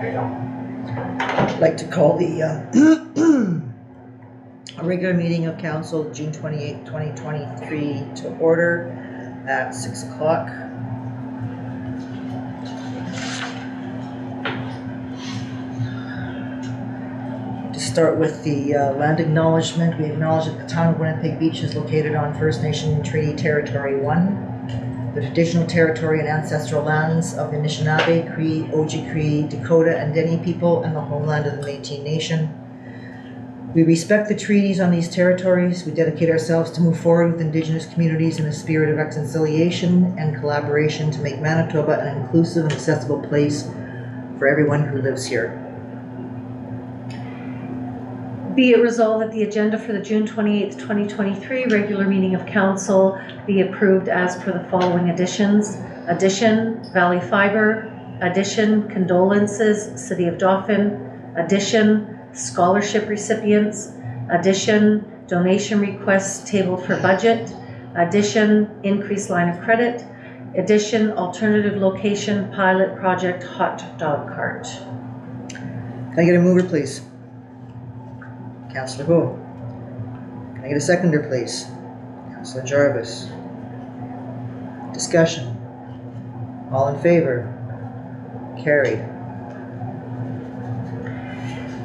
There you go. I'd like to call the a regular meeting of council June 28, 2023 to order at 6 o'clock. To start with the land acknowledgement, we acknowledge that the town of Winnipeg Beach is located on First Nation Treaty Territory 1, the traditional territory and ancestral lands of the Anishinaabe, Cree, Oji-Cree, Dakota, and Dene people, and the homeland of the Métis Nation. We respect the treaties on these territories. We dedicate ourselves to move forward with Indigenous communities in a spirit of reconciliation and collaboration to make Manitoba an inclusive and accessible place for everyone who lives here. Be it resolved that the agenda for the June 28th, 2023 regular meeting of council be approved as per the following additions. Addition, Valley Fiber. Addition, condolences, City of Dauphin. Addition, scholarship recipients. Addition, donation requests tabled for budget. Addition, increased line of credit. Addition, alternative location pilot project hot dog cart. Can I get a mover, please? Councillor Ho. Can I get a seconder, please? Councillor Jarvis. Discussion. All in favor? Carried.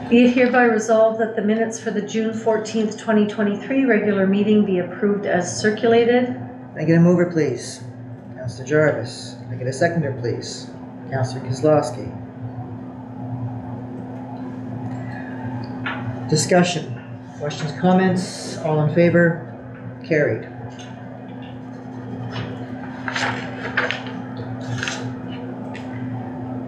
Be it hereby resolved that the minutes for the June 14th, 2023 regular meeting be approved as circulated. Can I get a mover, please? Councillor Jarvis. Can I get a seconder, please? Councillor Kozlowski. Discussion. Questions, comments? All in favor? Carried.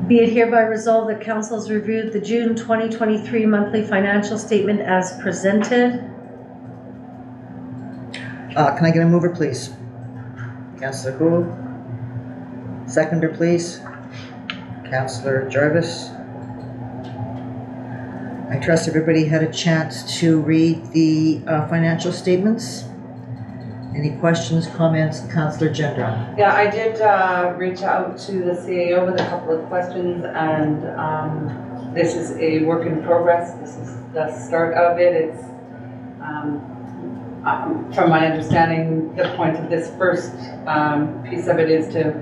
Be it hereby resolved that council has reviewed the June 2023 monthly financial statement as presented. Can I get a mover, please? Councillor Gould. Seconder, please. Councillor Jarvis. I trust everybody had a chance to read the financial statements. Any questions, comments? Councillor Gendron. Yeah, I did reach out to the CAO with a couple of questions, and this is a work in progress. This is the start of it. It's from my understanding, the point of this first piece of it is to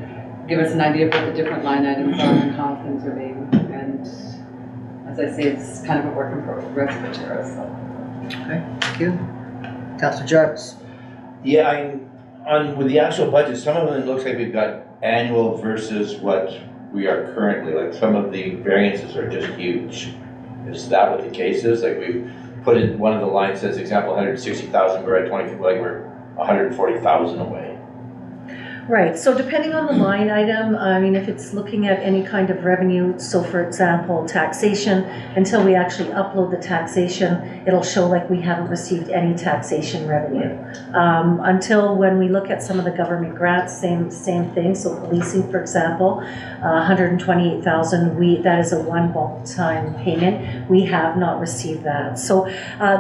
give us an idea of what the different line items are and how things are being. And as I say, it's kind of a work in progress for Tara. So. Okay, thank you. Councillor Jarvis. Yeah, with the actual budget, some of them it looks like we've got annual versus what we are currently. Like some of the variances are just huge. Is that what the case is? Like we've put in one of the lines says example 160,000, we're at 20, like we're 140,000 away. Right, so depending on the line item, I mean, if it's looking at any kind of revenue, so for example, taxation, until we actually upload the taxation, it'll show like we haven't received any taxation revenue. Until when we look at some of the government grants, same thing. So policing, for example, 128,000, that is a one bulk time payment. We have not received that. So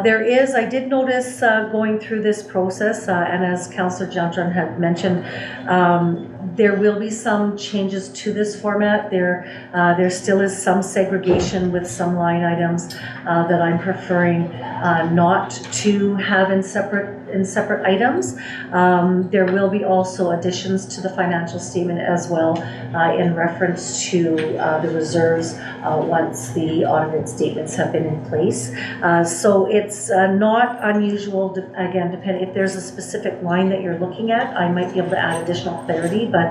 there is, I did notice going through this process, and as Councillor Gendron had mentioned, there will be some changes to this format. There still is some segregation with some line items that I'm preferring not to have in separate items. There will be also additions to the financial statement as well in reference to the reserves once the audited statements have been in place. So it's not unusual, again, depending if there's a specific line that you're looking at, I might be able to add additional clarity, but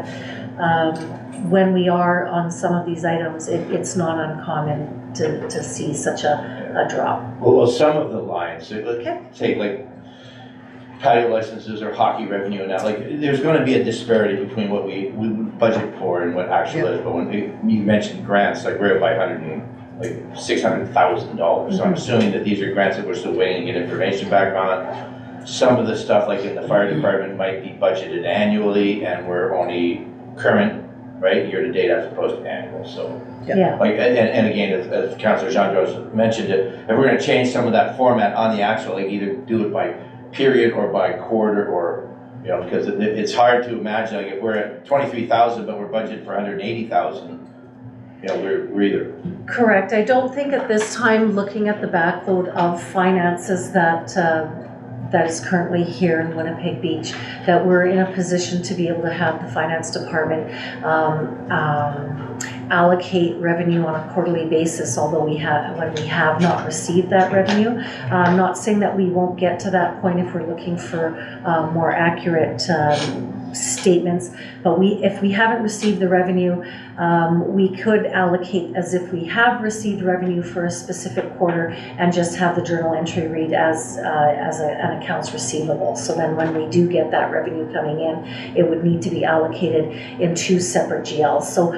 when we are on some of these items, it's not uncommon to see such a drop. Well, some of the lines, take like patio licenses or hockey revenue and that, like there's going to be a disparity between what we budget for and what actually is. But when you mentioned grants, like we're by $600,000. So I'm assuming that these are grants that we're still waiting to get information back on. Some of the stuff like in the fire department might be budgeted annually and we're only current, right, year to date as opposed to annual. So Yeah. like, and again, as Councillor Gendron mentioned it, if we're going to change some of that format on the actual, like either do it by period or by quarter, or you know, because it's hard to imagine like if we're at 23,000 but we're budgeted for 180,000, you know, we're either, Correct. I don't think at this time, looking at the backload of finances that is currently here in Winnipeg Beach, that we're in a position to be able to have the finance department allocate revenue on a quarterly basis, although when we have not received that revenue. I'm not saying that we won't get to that point if we're looking for more accurate statements, but if we haven't received the revenue, we could allocate as if we have received revenue for a specific quarter and just have the journal entry read as an accounts receivable. So then when we do get that revenue coming in, it would need to be allocated in two separate GLs. So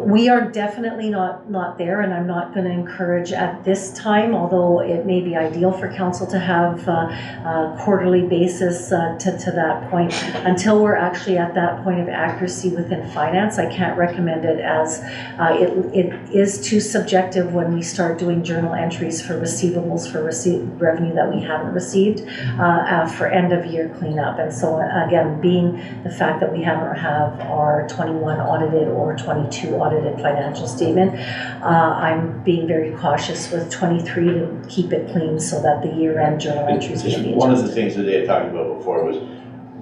we are definitely not there, and I'm not going to encourage at this time, although it may be ideal for council to have a quarterly basis to that point. Until we're actually at that point of accuracy within finance, I can't recommend it, as it is too subjective when we start doing journal entries for receivables for revenue that we haven't received for end of year cleanup. And so again, being the fact that we haven't have our 21 audited or 22 audited financial statement, I'm being very cautious with 23 to keep it clean so that the year-end journal entries can be adjusted. one of the things that they had talked about before was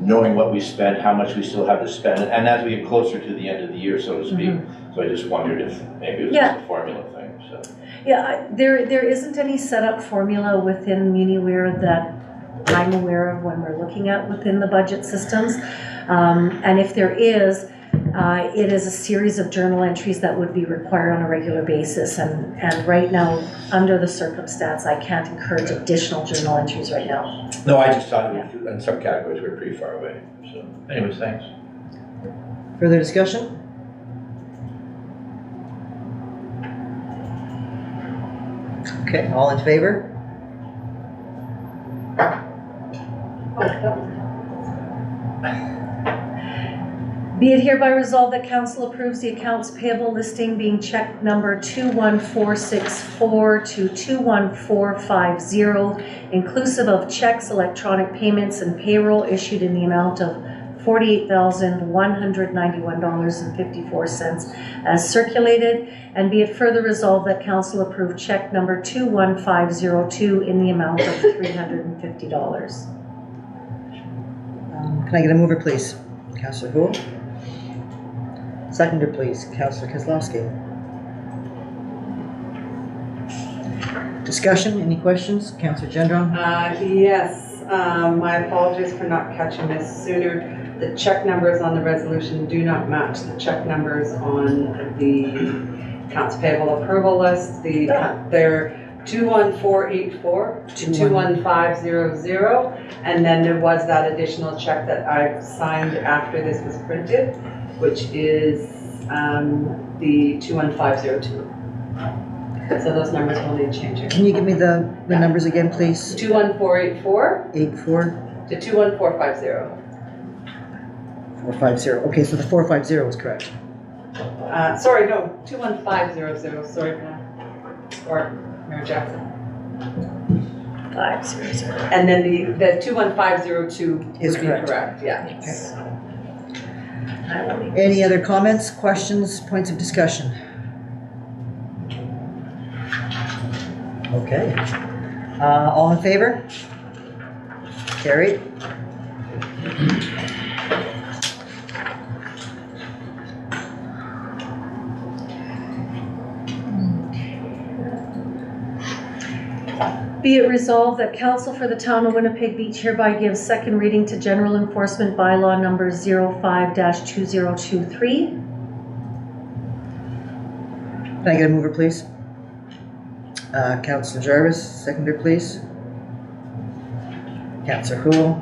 knowing what we spent, how much we still have to spend, and as we get closer to the end of the year, so to speak. So I just wondered if maybe it was just a formula thing, so. Yeah, there isn't any set up formula within MuniWare that I'm aware of when we're looking at within the budget systems. And if there is, it is a series of journal entries that would be required on a regular basis. And right now, under the circumstance, I can't encourage additional journal entries right now. No, I just thought in some categories we're pretty far away, so anyways, thanks. Further discussion? Okay, all in favor? Be it hereby resolved that council approves the accounts payable listing being check number 21464 to 21450, inclusive of checks, electronic payments, and payroll issued in the amount of $48,191.54 as circulated, and be it further resolved that council approve check number 21502 in the amount of $350. Can I get a mover, please? Councillor Gould. Seconder, please. Councillor Kozlowski. Discussion, any questions? Councillor Gendron? Yes, my apologies for not catching this sooner. The check numbers on the resolution do not match the check numbers on the accounts payable approval list. They're 21484 to 21500, and then there was that additional check that I signed after this was printed, which is the 21502. So those numbers will need changing. Can you give me the numbers again, please? 21484 84 to 21450. 450. Okay, so the 450 is correct. Sorry, no, 21500. Sorry, or Mayor Jackson. 500. And then the 21502 Is would be correct. correct. Yeah. Yes. I will leave Any other comments, questions, points of discussion? Okay. All in favor? Carried. Be it resolved that council for the town of Winnipeg Beach hereby gives second reading to General Enforcement Bylaw number 05-2023. Can I get a mover, please? Councillor Jarvis, seconder, please. Councillor Houle.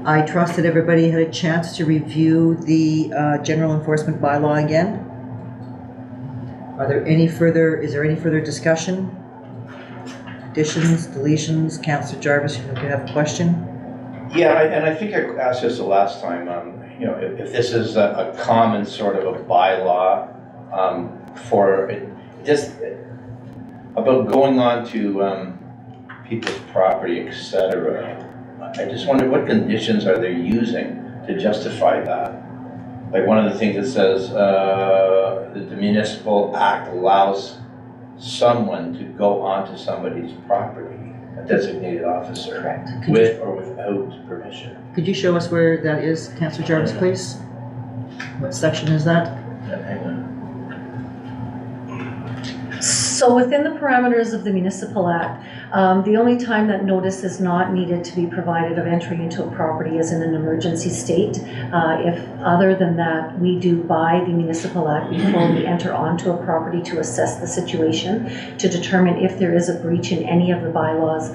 I trust that everybody had a chance to review the general enforcement bylaw again. Is there any further discussion? Additions, deletions? Councillor Jarvis, you have a question? Yeah, and I think I asked this the last time, you know, if this is a common sort of a bylaw for it, just about going on to people's property, etc. I just wonder what conditions are they using to justify that? like one of the things that says, that the municipal act allows someone to go onto somebody's property, a designated officer. Correct. With or without permission. Could you show us where that is, Councillor Jarvis, please? What section is that? Hang on. So within the parameters of the Municipal Act, the only time that notice is not needed to be provided of entry into a property is in an emergency state. If other than that, we do by the Municipal Act before we enter onto a property to assess the situation, to determine if there is a breach in any of the bylaws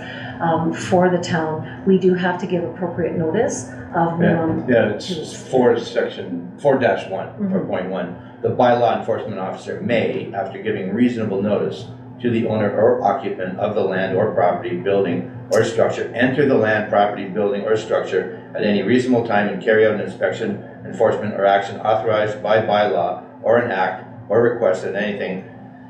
for the town. We do have to give appropriate notice of minimum. Yeah, it's section 4-1, 4.1. The bylaw enforcement officer may, after giving reasonable notice to the owner or occupant of the land or property, building, or structure, enter the land, property, building, or structure at any reasonable time and carry out an inspection, enforcement, or action authorized by bylaw or an act or request and anything.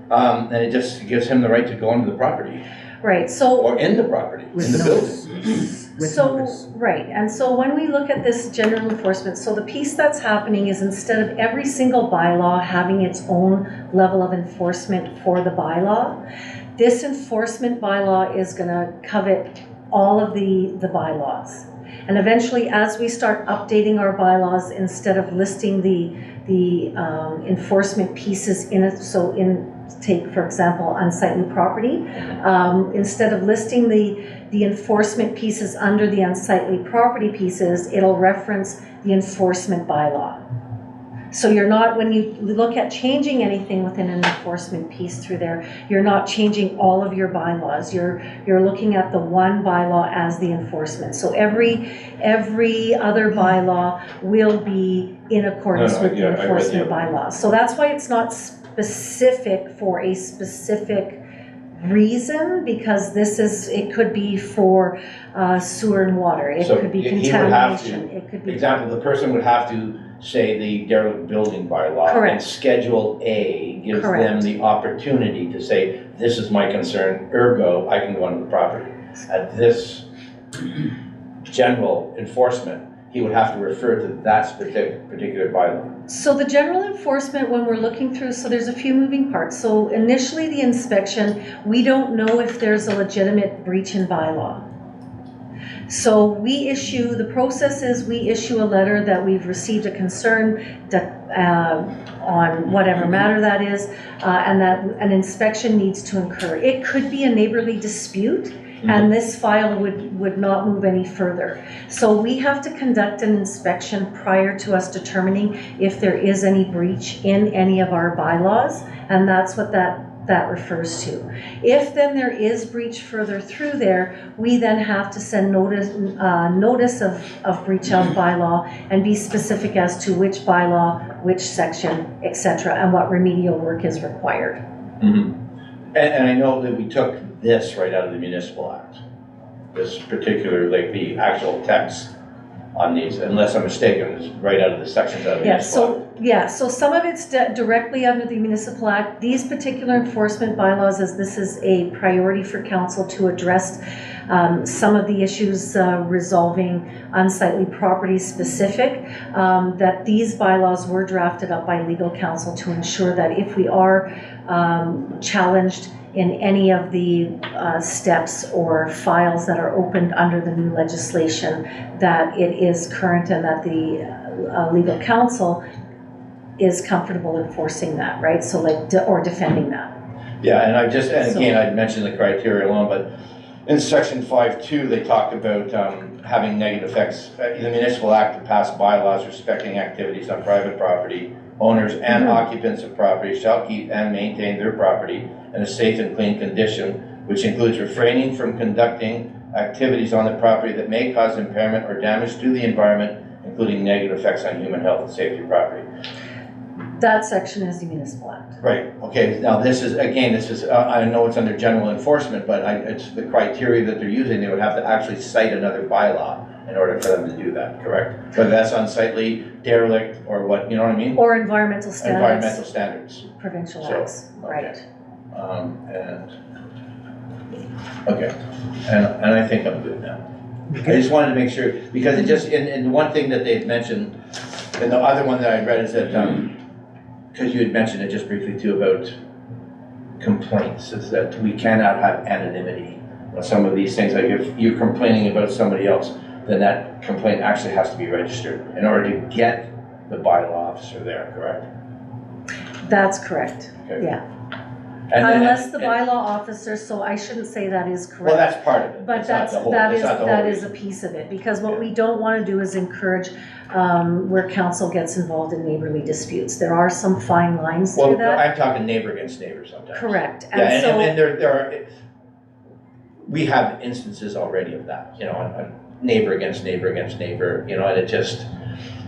And it just gives him the right to go into the property Right, so. or in the property, in the building. With So, notice. right, and so when we look at this general enforcement, so the piece that's happening is instead of every single bylaw having its own level of enforcement for the bylaw, this enforcement bylaw is gonna covet all of the bylaws. And eventually, as we start updating our bylaws, instead of listing the enforcement pieces in it, so take, for example, unsightly property, instead of listing the enforcement pieces under the unsightly property pieces, it'll reference the enforcement bylaw. So you're not, when you look at changing anything within an enforcement piece through there, you're not changing all of your bylaws. You're looking at the one bylaw as the enforcement. So every other bylaw will be in accordance with the enforcement bylaw. So that's why it's not specific for a specific reason, because it could be for sewer and water, it could be contamination, it could be. Example, the person would have to say the derelict building bylaw. Correct. And Schedule A gives them Correct. the opportunity to say, this is my concern, ergo, I can go onto the property. At this general enforcement, he would have to refer to that particular bylaw. So the general enforcement, when we're looking through, so there's a few moving parts. So initially the inspection, we don't know if there's a legitimate breach in bylaw. So the process is we issue a letter that we've received a concern on whatever matter that is, and that an inspection needs to occur. It could be a neighborly dispute, and this file would not move any further. So we have to conduct an inspection prior to us determining if there is any breach in any of our bylaws, and that's what that refers to. If then there is breach further through there, we then have to send notice of breach of bylaw and be specific as to which bylaw, which section, etc., and what remedial work is required. And I know that we took this right out of the Municipal Act, this particular, like the actual text on these, unless I'm mistaken, it's right out of the sections out of the Municipal Act. So some of it's directly under the Municipal Act. These particular enforcement bylaws, as this is a priority for council to address some of the issues resolving unsightly property specific, that these bylaws were drafted up by legal counsel to ensure that if we are challenged in any of the steps or files that are opened under the new legislation, that it is current and that the legal counsel is comfortable enforcing that, right? So or defending that. Yeah, and again, I'd mentioned the criteria alone, but in section 5.2, they talk about having negative effects. The Municipal Act to pass bylaws respecting activities on private property. Owners and occupants of property shall keep and maintain their property in a safe and clean condition, which includes refraining from conducting activities on the property that may cause impairment or damage to the environment, including negative effects on human health and safety of property. That section is the Municipal Act. Right, okay, now this is, I know it's under general enforcement, but it's the criteria that they're using. They would have to actually cite another bylaw in order for them to do that, correct? Whether that's unsightly, derelict, or what, you know what I mean? Or environmental standards. Environmental standards. Provincial So, acts, right. And I think I'm good now. I just wanted to make sure, because it just, and one thing that they've mentioned, and the other one that I read is that, because you had mentioned it just briefly too about complaints, is that we cannot have anonymity on some of these things. Like if you're complaining about somebody else, then that complaint actually has to be registered in order to get the bylaw officer there, correct? That's correct, Okay. yeah. And then- Unless the bylaw officer, so I shouldn't say that is correct. Well, that's part of it. But It's not that's, the whole- that it's is, not the whole that is a reason. piece of it, because what we don't wanna do is encourage, where council gets involved in neighborly disputes. There are some fine lines Well, through that. I'm talking neighbor against neighbor sometimes. Correct, Yeah, and so. and there are, we have instances already of that, you know, on neighbor against neighbor against neighbor, you know, and it just,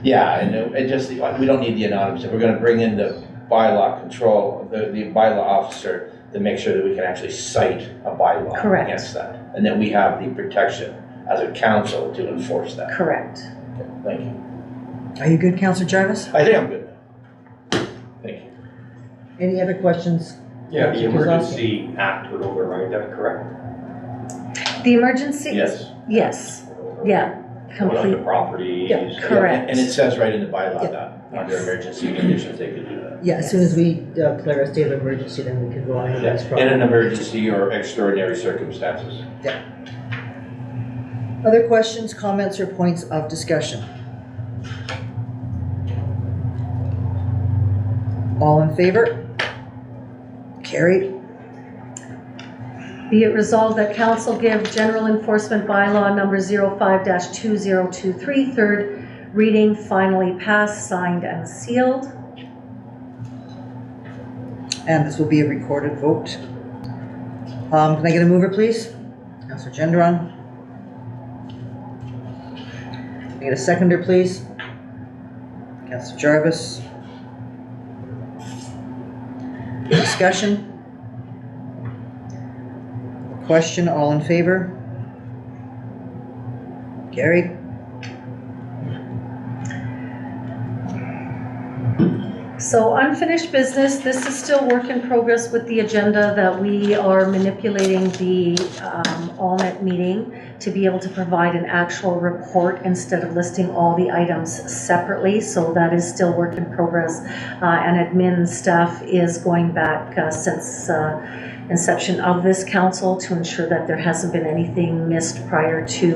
yeah, and it just, we don't need the anonymous. We're gonna bring in the bylaw control, the bylaw officer to make sure that we can actually cite a bylaw Correct. against that. And then we have the protection as a council to enforce that. Correct. Okay, thank you. Are you good, Councillor Jarvis? I think I'm good now. Thank you. Any other questions? Yeah, the Councillor Kozlowski? Emergency Act would override that, correct? The emergency? Yes. Yes, yeah, Going up complete, to properties. Yeah, and- correct. And it says right in the bylaw Yeah. that under emergency conditions, they could do that. Yeah, as soon as we declare a state of emergency, then we can go on and Yeah, this in problem. an emergency or extraordinary circumstances. Other questions, comments, or points of discussion? All in favor? Carried. be it resolved that council give general enforcement bylaw number 05-2023 third reading, finally passed, signed, and sealed. And this will be a recorded vote. Can I get a mover, please? Councillor Gendron. Can I get a seconder, please? Councillor Jarvis. Discussion? Question, all in favor? Carried. So unfinished business, this is still work in progress with the agenda that we are manipulating the all-net meeting to be able to provide an actual report instead of listing all the items separately. So that is still work in progress. And admin staff is going back since inception of this council to ensure that there hasn't been anything missed prior to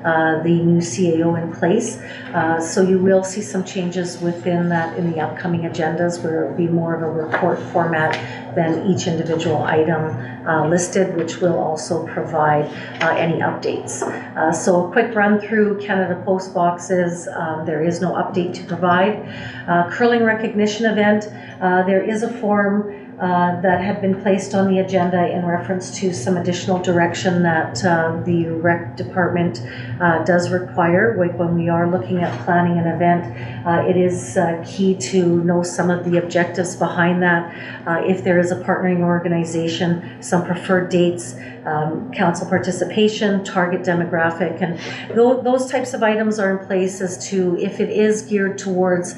the new CAO in place. So you will see some changes within that in the upcoming agendas where it will be more of a report format than each individual item listed, which will also provide any updates. So a quick run through Canada Post boxes. There is no update to provide. Curling recognition event. There is a form that had been placed on the agenda in reference to some additional direction that the rec department does require. When we are looking at planning an event, it is key to know some of the objectives behind that. If there is a partnering organization, some preferred dates, council participation, target demographic, and those types of items are in place as to if it is geared towards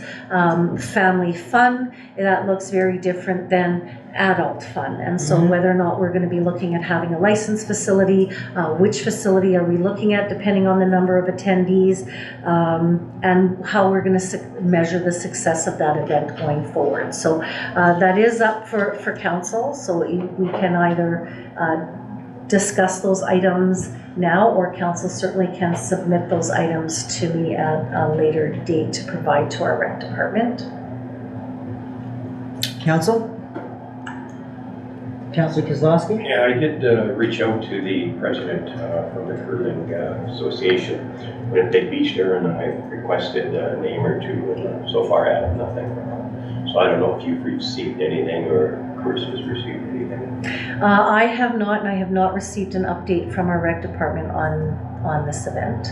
family fun, that looks very different than adult fun. And so whether or not we're going to be looking at having a licensed facility, which facility are we looking at depending on the number of attendees, and how we're going to measure the success of that event going forward. So that is up for council, so we can either discuss those items now, or council certainly can submit those items to me at a later date to provide to our rec department. Council? Councillor Kozlowski? Yeah, I did reach out to the president from the Curling Association, Winnipeg Beach there, and I requested a name or two, and so far I have nothing. So I don't know if you've received anything or Chris has received anything. I have not, and I have not received an update from our rec department on this event.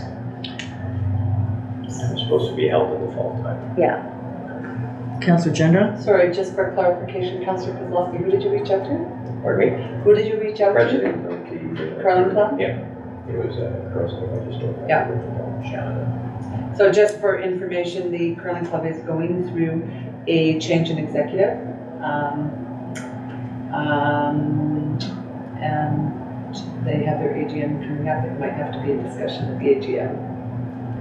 It's supposed to be held in the fall time. Yeah. Councillor Gendron? Sorry, just for clarification, Councillor Kozlowski, who did you reach out to? Pardon me? Who did you reach out to? President of the Curling Club? Yeah, it was Girls Club. I just don't Yeah. know. Shannon. So just for information, the curling club is going through a change in executive. And they have their AGM coming up, it might have to be a discussion at the AGM.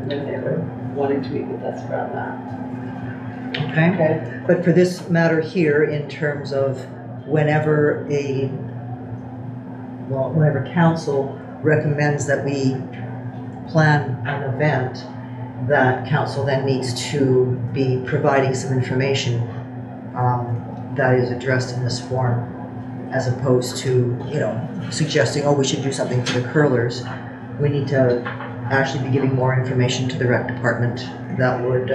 And then they were wanting to meet with us around that. Okay? Okay? But for this matter here, in terms of whenever whenever council recommends that we plan an event, that council then needs to be providing some information that is addressed in this form, as opposed to, suggesting, we should do something for the curlers. We need to actually be giving more information to the rec department that would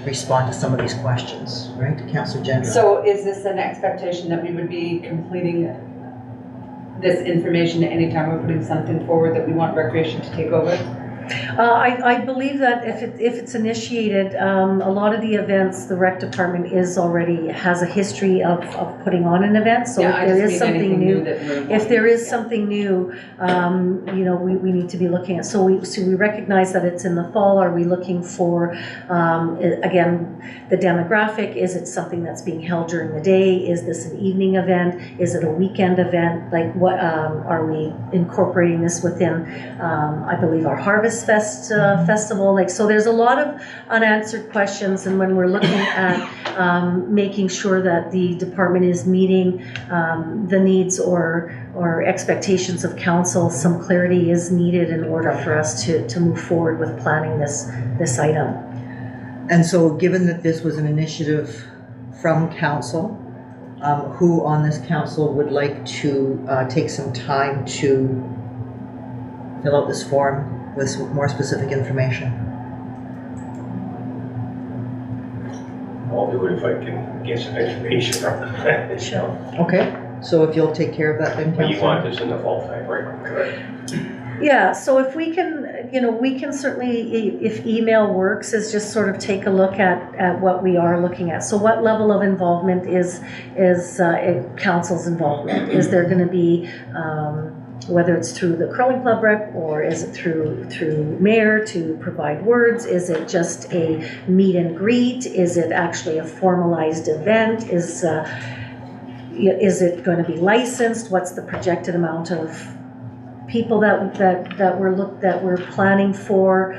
respond to some of these questions, right, Councillor Gendron? So is this an expectation that we would be completing this information anytime we're putting something forward that we want recreation to take over? I believe that if it's initiated, a lot of the events, the rec department has a history of putting on an event, so Yeah, if there is something new, If there is something new, we need to be looking at, so we recognize that it's in the fall. Are we looking for, again, the demographic? Is it something that's being held during the day? Is this an evening event? Is it a weekend event? Like, what, are we incorporating this within, I believe, our Harvest Fest festival? Like, so there's a lot of unanswered questions, and when we're looking at making sure that the department is meeting the needs or expectations of council, some clarity is needed in order for us to move forward with planning this item. And so, given that this was an initiative from council, who on this council would like to take some time to fill out this form with some more specific information? I'll do it if I can get some information from them. Sure. Okay, so if you'll take care of that then, But you want Councillor? this in the fall time, right? Correct. Yeah, so if we can, we can certainly, if email works, is just sort of take a look at what we are looking at. So what level of involvement is council's involvement? Is there going to be, whether it's through the curling club rep, or is it through mayor to provide words? Is it just a meet and greet? Is it actually a formalized event? Is it going to be licensed? What's the projected amount of people that we're planning for?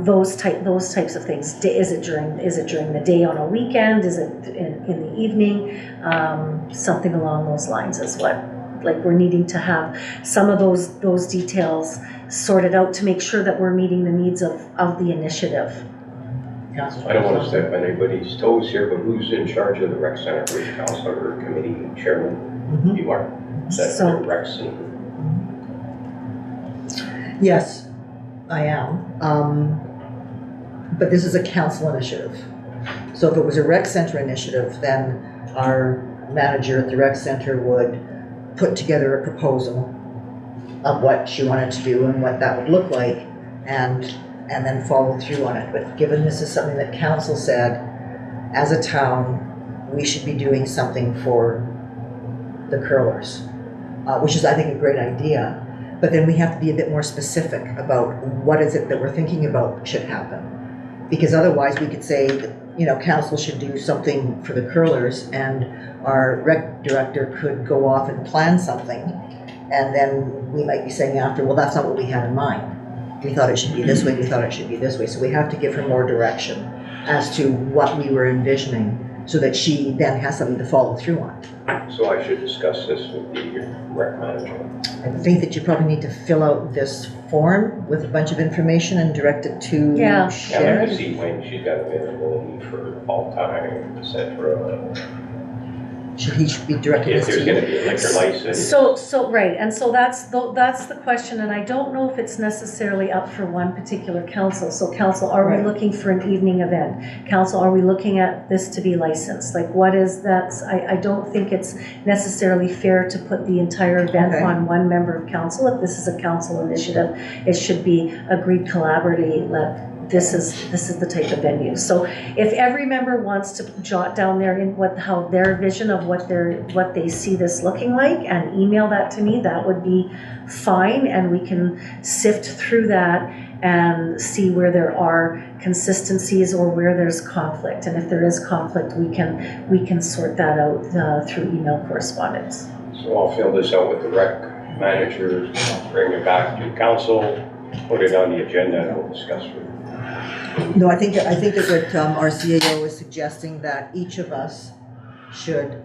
Those types of things. Is it during the day on a weekend? Is it in the evening? Something along those lines is what, like, we're needing to have some of those details sorted out to make sure that we're meeting the needs of the initiative. Councillor? I don't want to step on anybody's toes here, but who's in charge of the rec center? Which councilor or committee chairman? Mhm. You are. That's So- the rec center. Yes, I am. But this is a council initiative. So if it was a rec center initiative, then our manager at the rec center would put together a proposal of what she wanted to do and what that would look like, and then follow through on it. But given this is something that council said, as a town, we should be doing something for the curlers, which is, I think, a great idea. But then we have to be a bit more specific about what is it that we're thinking about should happen. Because otherwise we could say, that, council should do something for the curlers, and our rec director could go off and plan something, and then we might be saying after, well, that's not what we had in mind. We thought it should be this way, we thought it should be this way. So we have to give her more direction as to what we were envisioning, so that she then has something to follow through on. So I should discuss this with the rec manager. I think that you probably need to fill out this form with a bunch of information and direct it to Yeah. Yeah, I'd like Sharon. to see when she's got availability for fall time, et cetera. Should he be directed If this there's to gonna you? be a liquor license. So right, and so that's the question, and I don't know if it's necessarily up for one particular council. So council, are we Right. looking for an evening event? Council, are we looking at this to be licensed? Like, what is that? I don't think it's necessarily fair to put the entire event Okay. on one member of council. If this is a council initiative, it should be agreed collaboratively. This is the type of venue. So if every member wants to jot down how their vision of what they see this looking like and email that to me, that would be fine, and we can sift through that and see where there are consistencies or where there's conflict. And if there is conflict, we can sort that out through email correspondence. So I'll fill this out with the rec manager, bring it back to council, put it on the agenda, and we'll discuss it. No, I think that what our CAO is suggesting that each of us should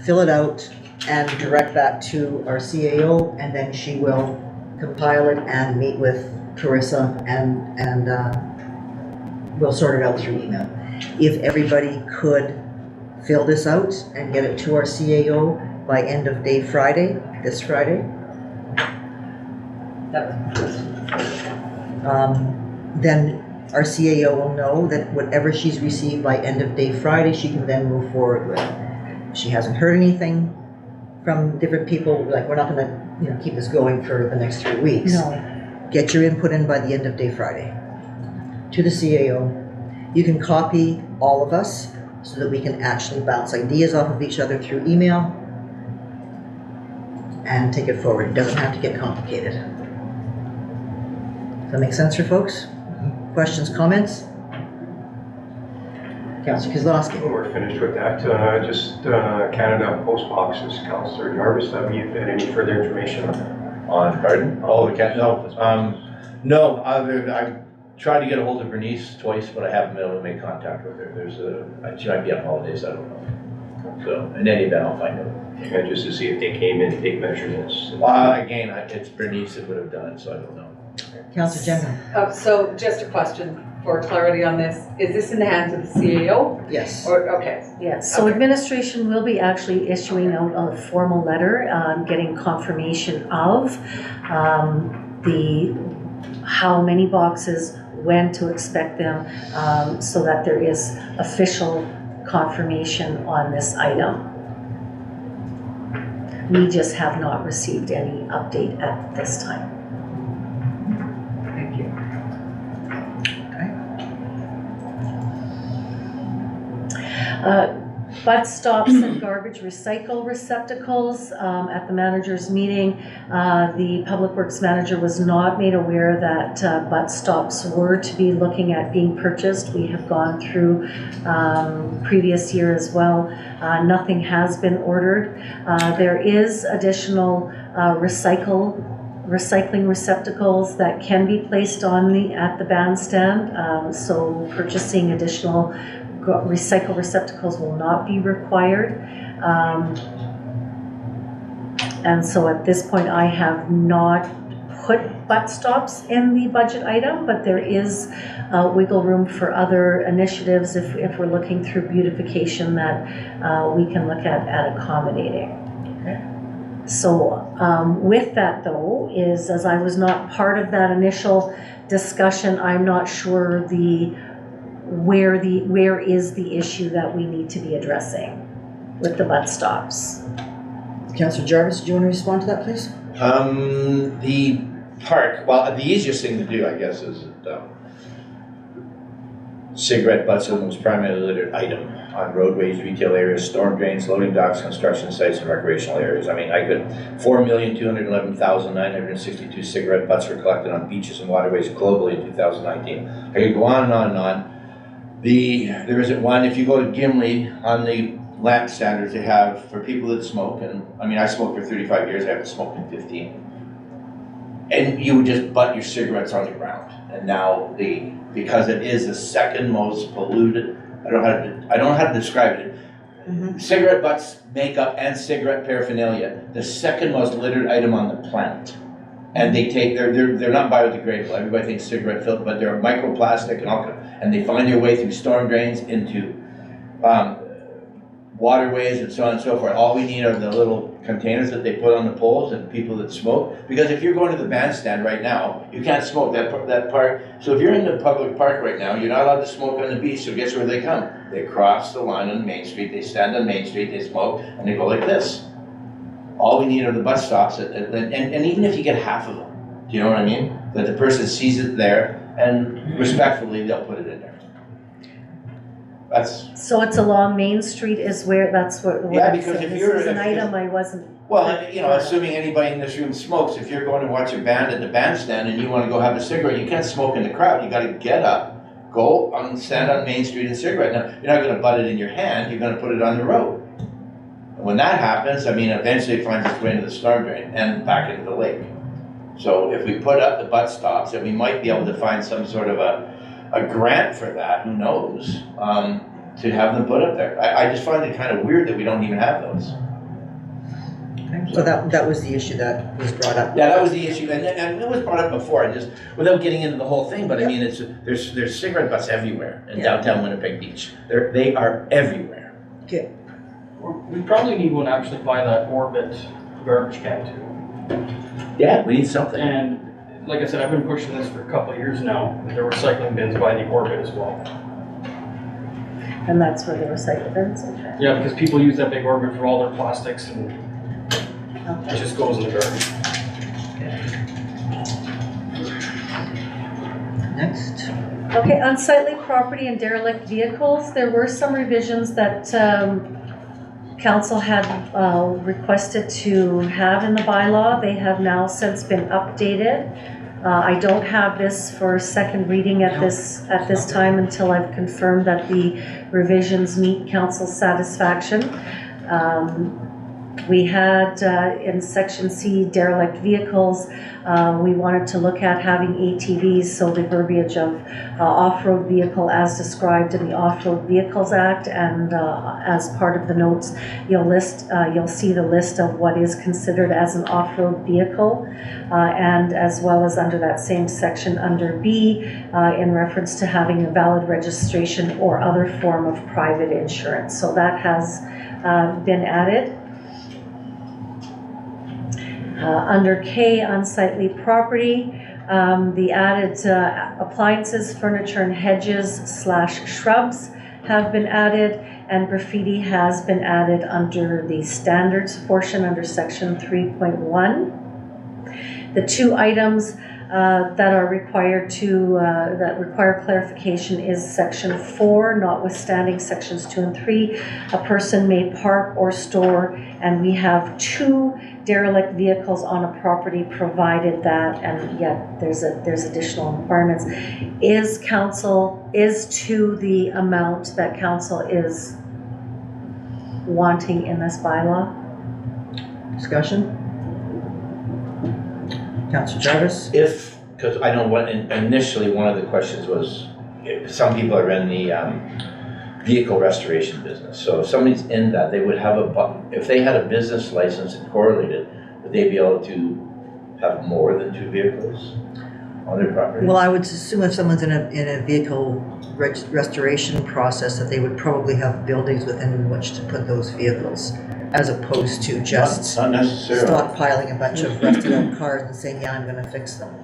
fill it out and direct that to our CAO, and then she will compile it and meet with Carissa and we'll sort it out through email. If everybody could fill this out and get it to our CAO by end of day Friday, this Friday, then our CAO will know that whatever she's received by end of day Friday, she can then move forward with. If she hasn't heard anything from different people, like, we're not gonna, keep this going for the next 3 weeks. No. Get your input in by the end of day Friday to the CAO. You can copy all of us so that we can actually bounce ideas off of each other through email and take it forward. It doesn't have to get complicated. Does that make sense for folks? Questions, comments? Councillor Kozlowski. We're finished with that. Just Canada Post Boxes, Councillor Jarvis, have you had any further information on that? On, pardon? Oh, the cat, no, I've tried to get a hold of Bernice twice, but I haven't been able to make contact with her. She might be on holidays, I don't know. So, in any event, I'll find out. Yeah, just to see if they came in to take measurements. Again, it's Bernice that would have done it, so I don't know. Councillor General. So just a question for clarity on this. Is this in the hands of the CAO? Yes. Or, okay. Yes, so Okay. administration will be actually issuing out a formal letter, getting confirmation of how many boxes, when to expect them, so that there is official confirmation on this item. We just have not received any update at this time. Thank you. Bus stops and garbage recycle receptacles. At the manager's meeting, the Public Works manager was not made aware that bus stops were to be looking at being purchased. We have gone through previous year as well. Nothing has been ordered. There is additional recycling receptacles that can be placed at the bandstand. So purchasing additional recycle receptacles will not be required. And so at this point, I have not put butt stops in the budget item, but there is wiggle room for other initiatives if we're looking through beautification that we can look at accommodating. Okay. So with that though, is as I was not part of that initial discussion, I'm not sure where is the issue that we need to be addressing with the butt stops. Councillor Jarvis, do you want to respond to that, please? The park, well, the easiest thing to do, I guess, is cigarette butts are the most primarily littered item on roadways, retail areas, storm drains, loading docks, construction sites, and recreational areas. I mean, 4,211,962 cigarette butts were collected on beaches and waterways globally in 2019. I could go on and on and on. There isn't one, if you go to Gimli, on the lamp standards they have for people that smoke, and I mean, I smoked for 35 years, I haven't smoked in 15. And you would just butt your cigarettes on the ground. And now because it is the second most polluted, I don't know how to describe it. Mm-hmm. Cigarette butts, makeup, and cigarette paraphernalia, the second most littered item on the planet. And they're not biodegradable. Everybody thinks cigarette filter, but they're microplastic and all, and they find their way through storm drains into waterways and so on and so forth. All we need are the little containers that they put on the poles and people that smoke. Because if you're going to the bandstand right now, you can't smoke that park. So if you're in the public park right now, you're not allowed to smoke on the beach. So guess where they come? They cross the line on Main Street. They stand on Main Street. They smoke and they go like this. All we need are the bus stops, and even if you get half of them, do you know what I mean? That the person sees it there, and respectfully, they'll put it in there. So it's along Main Street is where, that's what Yeah, I'm because saying. if you're- This is an if- item I wasn't. Well, assuming anybody in this room smokes, if you're going to watch a band at the bandstand and you want to go have a cigarette, you can't smoke in the crowd. You got to get up, stand on Main Street and cigarette. Now, you're not going to butt it in your hand. You're going to put it on the road. And when that happens, I mean, eventually it finds its way into the storm drain and back into the lake. So if we put up the butt stops, and we might be able to find some sort of a grant for that, who knows, to have them put up there. I just find it kind of weird that we don't even have those. So that was the issue that was brought up. Yeah, that was the issue, and it was brought up before, and just, without getting into the whole thing, but I mean, there's cigarette butts everywhere in downtown Winnipeg Beach. They are everywhere. Okay. We probably need one actually by that Orbit garbage can too. Yeah, we need something. And like I said, I've been pushing this for a couple of years now. There were recycling bins by the Orbit as well. And that's where the recycle bins, okay. Yeah, because people use that big Orbit for all their plastics and it Okay. just goes in the garbage. Next. Okay, unsightly property and derelict vehicles, there were some revisions that council had requested to have in the bylaw. They have now since been updated. I don't have this for second reading at this time until I've confirmed that the revisions meet council's satisfaction. We had in section C, derelict vehicles, we wanted to look at having ATVs, so the verbiage of off-road vehicle as described in the Off-Road Vehicles Act, and as part of the notes, you'll see the list of what is considered as an off-road vehicle, and as well as under that same section under B, in reference to having a valid registration or other form of private insurance. So that has been added. Under K, unsightly property, the added appliances, furniture, and hedges / shrubs have been added, and graffiti has been added under the standards portion under section 3.1. The two items that are required that require clarification is section 4, notwithstanding sections 2 and 3. A person may park or store, and we have 2 derelict vehicles on a property provided that, and yet there's additional requirements. Is to the amount that council is wanting in this bylaw? Discussion? Councillor Jarvis? Because I know initially one of the questions was, if some people are in the vehicle restoration business. So if somebody's in that, they would have if they had a business license and correlated, would they be able to have more than 2 vehicles on their property? Well, I would assume if someone's in a vehicle restoration process, that they would probably have buildings within which to put those vehicles, as opposed to just Not necessarily. stockpiling a bunch of rusted out cars and saying, yeah, I'm gonna fix them.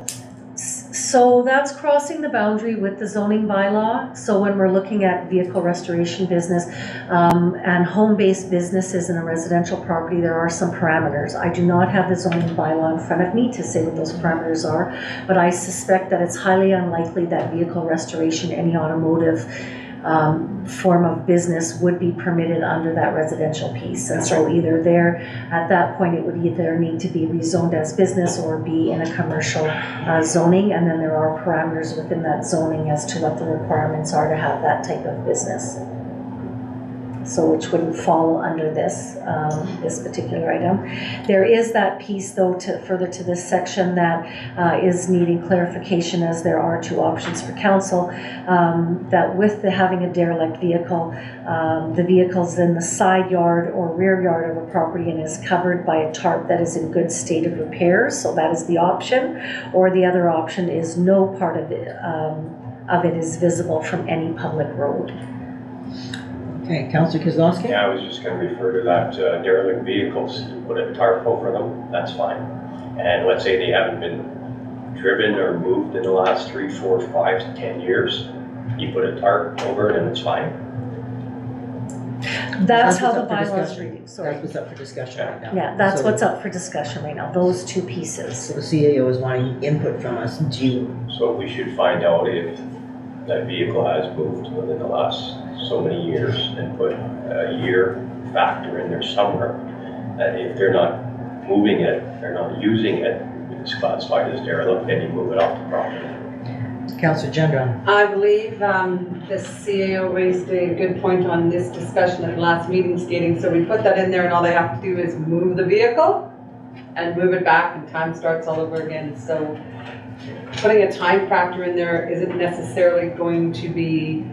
So that's crossing the boundary with the zoning bylaw. So when we're looking at vehicle restoration business and home-based businesses in a residential property, there are some parameters. I do not have the zoning bylaw in front of me to say what those parameters are, but I suspect that it's highly unlikely that vehicle restoration, any automotive form of business would be permitted under that residential piece. And so either there, at that point, it would either need to be rezoned as business or be in a commercial zoning. And then there are parameters within that zoning as to what the requirements are to have that type of business. So which wouldn't fall under this particular item. There is that piece though further to this section that is needing clarification, as there are 2 options for council, that with having a derelict vehicle, the vehicle's in the side yard or rear yard of a property and is covered by a tarp that is in good state of repair, so that is the option. Or the other option is no part of it is visible from any public road. Okay, Councillor Kozlowski? Yeah, I was just going to refer to that derelict vehicles. You put a tarp over them, that's fine. And let's say they haven't been driven or moved in the last 3, 4, 5 to 10 years. You put a tarp over it and it's fine. That's how what's the up for bylaws discussion. reading, sorry. That's what's up for discussion right now. Yeah, that's So- what's up for discussion right now, those 2 pieces. So the CAO is wanting input from us. Do you, So we should find out if that vehicle has moved within the last so many years and put a year factor in there somewhere. And if they're not moving it, they're not using it, it's classified as derelict, then you move it off the property. Councillor Gendron. I believe the CAO raised a good point on this discussion at the last meeting, stating, so we put that in there and all they have to do is move the vehicle and move it back and time starts all over again. So putting a time factor in there isn't necessarily going to be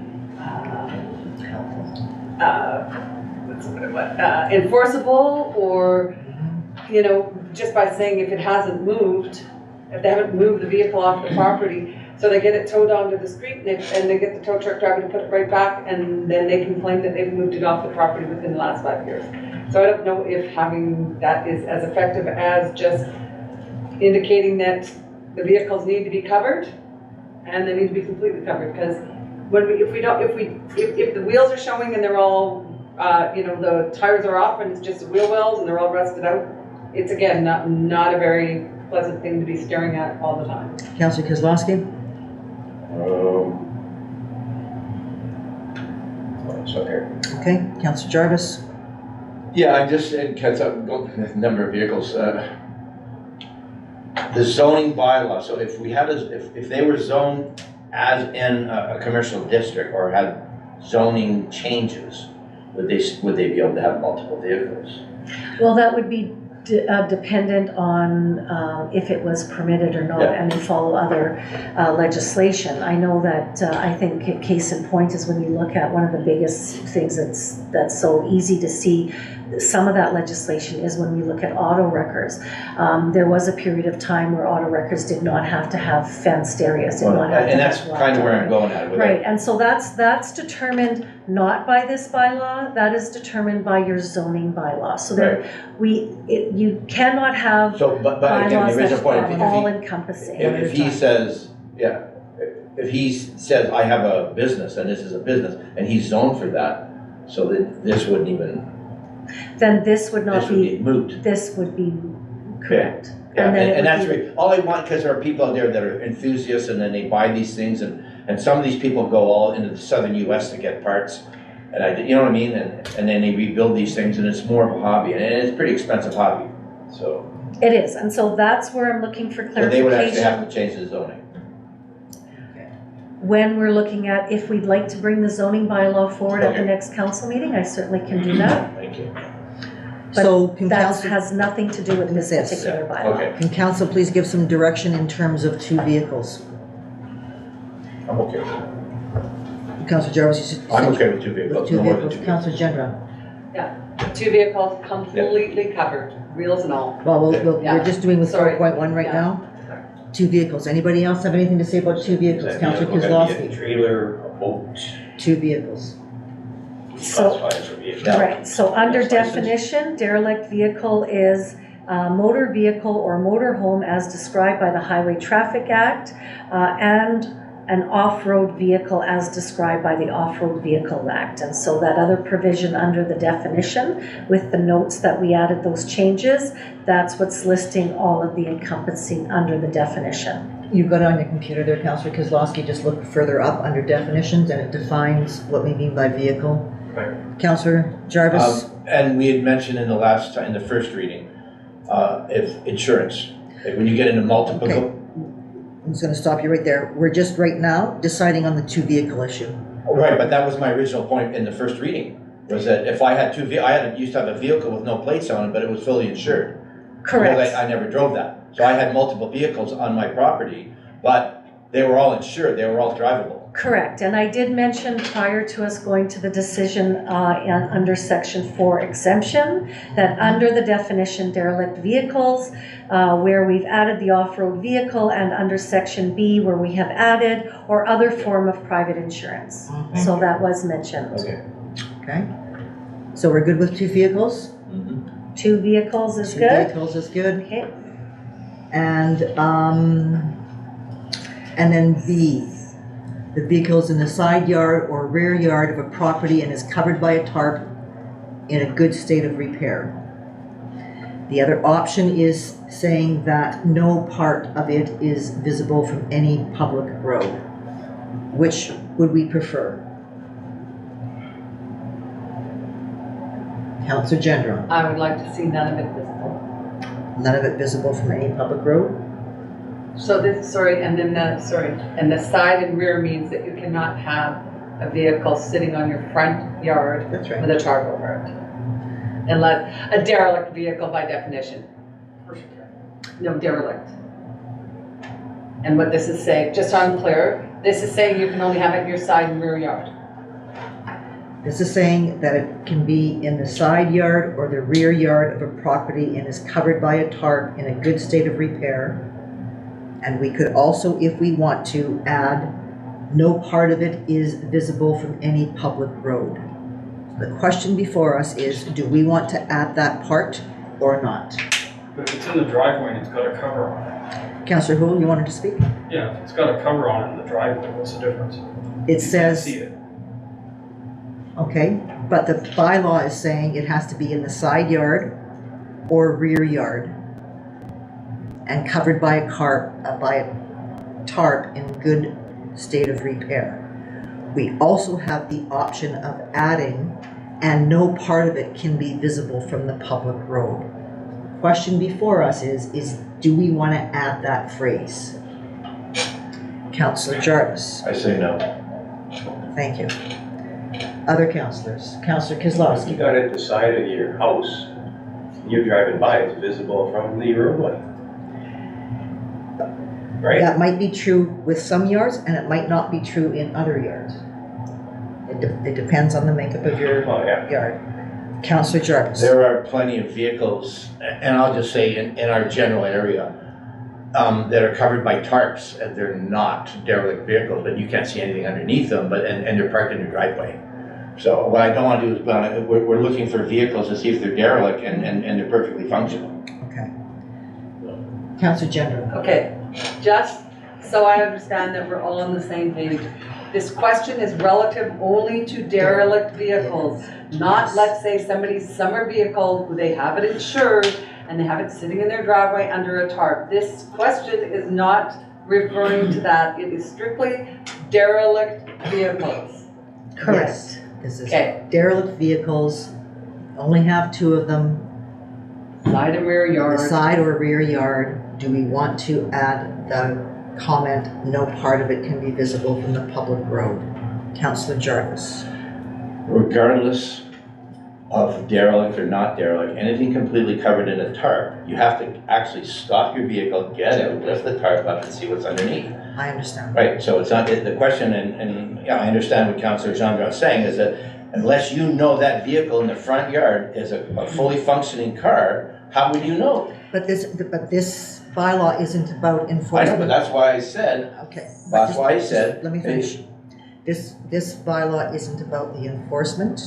enforceable, or, you know, just by saying if it hasn't moved, if they haven't moved the vehicle off the property, so they get it towed onto the street and they get the tow truck driver to put it right back, and then they can claim that they've moved it off the property within the last 5 years. So I don't know if having that is as effective as just indicating that the vehicles need to be covered and they need to be completely covered, because if the wheels are showing and they're all, you know, the tires are off and it's just the wheel wells and they're all rusted out, it's again, not a very pleasant thing to be staring at all the time. Councillor Kozlowski. It's okay. Okay, Councillor Jarvis. Yeah, I just, because I'm going the number of vehicles, the zoning bylaw, so if we had, if they were zoned as in a commercial district or had zoning changes, would they be able to have multiple vehicles? Well, that would be dependent on if it was permitted or not, Yeah. and they follow other legislation. I know that, I think a case in point is when you look at one of the biggest things that's so easy to see, some of that legislation is when we look at auto wreckers. There was a period of time where auto wreckers did not have to have fenced areas, did not have to And that's have kind of where I'm going at with it. Right, and so that's determined not by this bylaw, that is determined by your zoning bylaw. So there, you cannot have So, but again, bylaws the original that point, are all encompassing. if he says, yeah, if he says, I have a business and this is a business, and he's zoned for that, so that this wouldn't even, Then this would not this would be be, moot. this would be correct. Yeah, then it and would that's, be- all I want, because there are people out there that are enthusiasts and then they buy these things, and some of these people go all into the southern US to get parts. And you know what I mean? And then they rebuild these things and it's more of a hobby, and it's a pretty expensive hobby, so. It is, and so that's where I'm looking for So they would actually have clarification. to change the zoning. When we're looking at, if we'd like to bring the zoning bylaw forward at the Okay. next council meeting, I certainly can do that. Thank you. But So can That council, has nothing to do with this Yes. particular bylaw. Okay, can council please give some direction in terms of 2 vehicles? I'm okay. Councillor Jarvis, you said. I'm okay with 2 With vehicles, 2 no more than vehicles. 2 vehicles. Councillor Gendron. 2 vehicles completely covered, wheels and all. Well, Yeah. we're just doing with Sorry. 4.1 right Yeah. now. 2 vehicles. Anybody else have anything to say about 2 vehicles? Councillor Gonna be a Kozlowski. trailer, a boat, 2 vehicles. So- classified as a vehicle. Yeah. Right, so under Yes, license. definition, derelict vehicle is a motor vehicle or motor home as described by the Highway Traffic Act, and an off-road vehicle as described by the Off-Road Vehicle Act. And so that other provision under the definition, with the notes that we added those changes, that's what's listing all of the encompassing under the definition. You've got it on your computer there, Councillor Kozlowski. Just look further up under definitions and it defines what we mean by vehicle. Right. Councillor Jarvis. And we had mentioned in the last time, in the first reading, if insurance, like when you get into multiple, Okay. I'm just gonna stop you right there. We're just right now deciding on the 2 vehicle issue. right, but that was my original point in the first reading, was that if I had 2 used to have a vehicle with no plates on it, but it was fully insured. Correct. Because I never drove that. So I had multiple vehicles on my property, but they were all insured, they were all drivable. Correct, and I did mention prior to us going to the decision under section 4 exemption, that under the definition derelict vehicles, where we've added the off-road vehicle, and under section B where we have added, or other form of private insurance. So that was mentioned. Okay. Okay? So we're good with 2 vehicles? 2 vehicles is 2 good. vehicles is good. Okay, And then B, the vehicle's in the side yard or rear yard of a property and is covered by a tarp in a good state of repair. The other option is saying that no part of it is visible from any public road. Which would we prefer? Councillor Gendron, I would like to see none of it visible. none of it visible from any public road? So this, and the side and rear means that you cannot have a vehicle sitting on your front yard That's with right. a tarp over it. Unless, a derelict vehicle by definition. Of course you can. No, derelict. And what this is saying, just so I'm clear, this is saying you can only have it in your side and rear yard. This is saying that it can be in the side yard or the rear yard of a property and is covered by a tarp in a good state of repair. And we could also, if we want to, add, no part of it is visible from any public road. The question before us is, do we want to add that part or not? But if it's in the driveway and it's got a cover on it, Councillor Houle, you wanted to speak? yeah, if it's got a cover on it in the driveway, what's the difference? It says, See it. okay, but the bylaw is saying it has to be in the side yard or rear yard and covered by a tarp in good state of repair. We also have the option of adding, and no part of it can be visible from the public road. Question before us is do we want to add that phrase? Councillor Jarvis, I say no. thank you. Other councillors, Councillor If you Kozlowski. got it at the side of your house, you're driving by, it's visible from the roadway. Right? That might be true with some yards, and it might not be true in other yards. It depends on the makeup of your Oh, yeah. yard. Councillor Jarvis. There are plenty of vehicles, and I'll just say in our general area, that are covered by tarps, and they're not derelict vehicles, but you can't see anything underneath them, and they're parked in your driveway. So what I don't want to do is, we're looking for vehicles to see if they're derelict and they're perfectly functional. Okay. Councillor Gendron. Okay, just so I understand that we're all on the same page. This question is relative only to derelict vehicles, not, let's say, somebody's summer vehicle, who they have it insured, and they have it sitting in their driveway under a tarp. This question is not referring to that. It is strictly derelict vehicles. Correct. Yes, this is Okay. derelict vehicles, only have two of them, Side and rear the yard. side or rear yard. Do we want to add the comment, no part of it can be visible from the public road? Councillor Jarvis. Regardless of derelict or not derelict, anything completely covered in a tarp, you have to actually stop your vehicle, get out, lift the tarp up and see what's underneath. I understand. Right, so it's not, the question, and yeah, I understand what Councillor Gendron is saying, is that unless you know that vehicle in the front yard is a fully functioning car, how would you know? But this bylaw isn't about I know, enforcement. but that's why I said, Okay. that's why I said. Let me finish. This bylaw isn't about the enforcement.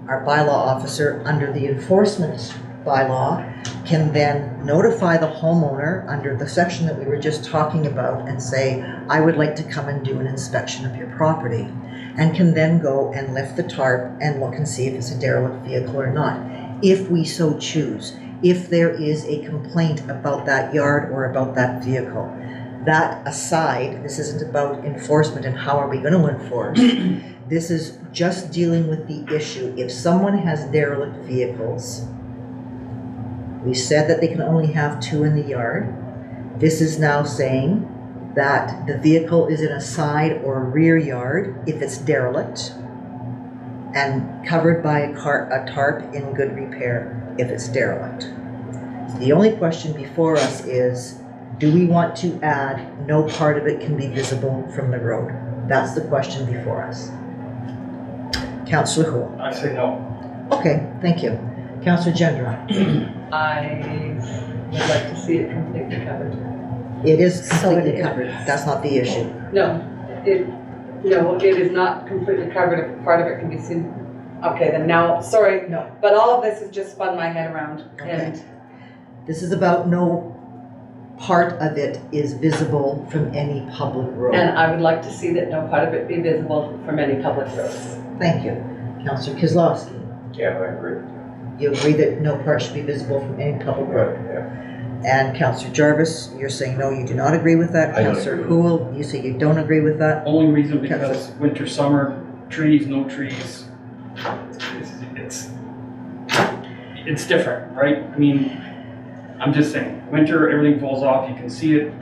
Our bylaw officer, under the enforcement bylaw, can then notify the homeowner under the section that we were just talking about and say, I would like to come and do an inspection of your property. And can then go and lift the tarp and look and see if it's a derelict vehicle or not, if we so choose. If there is a complaint about that yard or about that vehicle. That aside, this isn't about enforcement and how are we going to enforce. This is just dealing with the issue. If someone has derelict vehicles, we said that they can only have two in the yard. This is now saying that the vehicle is in a side or rear yard if it's derelict and covered by a tarp in good repair if it's derelict. The only question before us is, do we want to add no part of it can be visible from the road? That's the question before us. Councillor Houle. I say no. Okay, thank you. Councillor Gendron. I would like to see it completely covered. It is So it completely is. covered. That's not the issue. No, it is not completely covered. If part of it can be seen. Okay, then now, sorry, No. but all of this has just spun my head around. Okay. And This is about no part of it is visible from any public road. And I would like to see that no part of it be visible from any public roads. Thank you. Councillor Kozlowski. Yeah, I agree. You agree that no part should be visible from any public road? Yeah. And Councillor Jarvis, you're saying no, you do not agree with that. I don't Councillor agree. Houle, you say you don't agree with that. Only reason because winter, summer, trees, no trees, it's different, right? I mean, I'm just saying, winter, everything falls off, you can see it.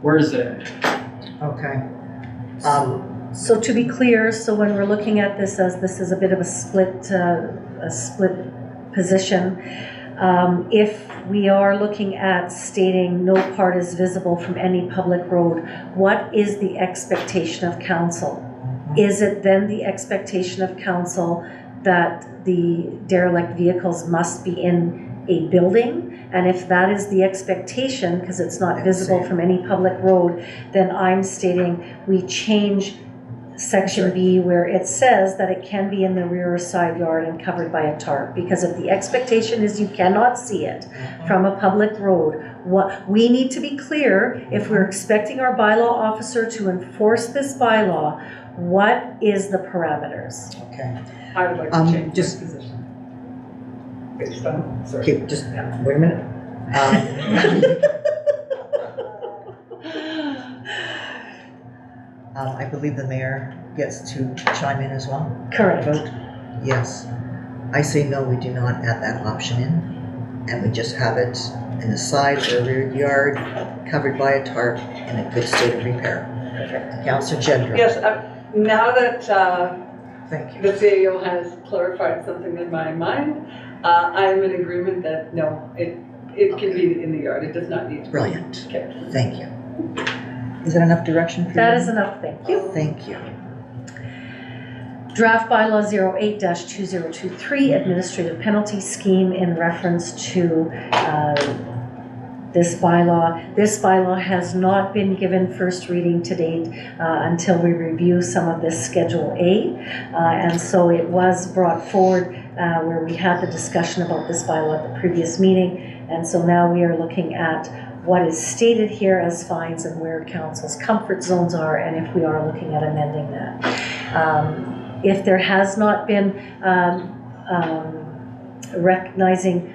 Where is it? Okay. So to be clear, so when we're looking at this as this is a bit of a split position, if we are looking at stating no part is visible from any public road, what is the expectation of council? Is it then the expectation of council that the derelict vehicles must be in a building? And if that is the expectation, because it's not visible from any public road, then I'm stating we change section B where it says that it can be in the rear or side yard and covered by a tarp. Because if the expectation is you cannot see it from a public road, what we need to be clear, if we're expecting our bylaw officer to enforce this bylaw, what is the parameters? Okay. I would like to change just- my position. Based on, sorry. Okay, just wait a minute. I believe the mayor gets to chime in as well. Correct. Vote? Yes. I say no, we do not add that option in, and we just have it in the side or rear yard, covered by a tarp, in a good state of repair. Perfect. Councillor Gendron. Yes, now that Thank you. the CEO has clarified something in my mind, I'm in agreement that no, it can be in the yard. It does not need to be. Brilliant. Okay. Thank you. Is that enough direction for you? That is enough, thank you. Thank you. Draft bylaw 08-2023 administrative penalty scheme in reference to this bylaw. This bylaw has not been given first reading to date until we review some of this Schedule A. And so it was brought forward where we had the discussion about this bylaw at the previous meeting. And so now we are looking at what is stated here as fines and where council's comfort zones are, and if we are looking at amending that. If there has not been recognizing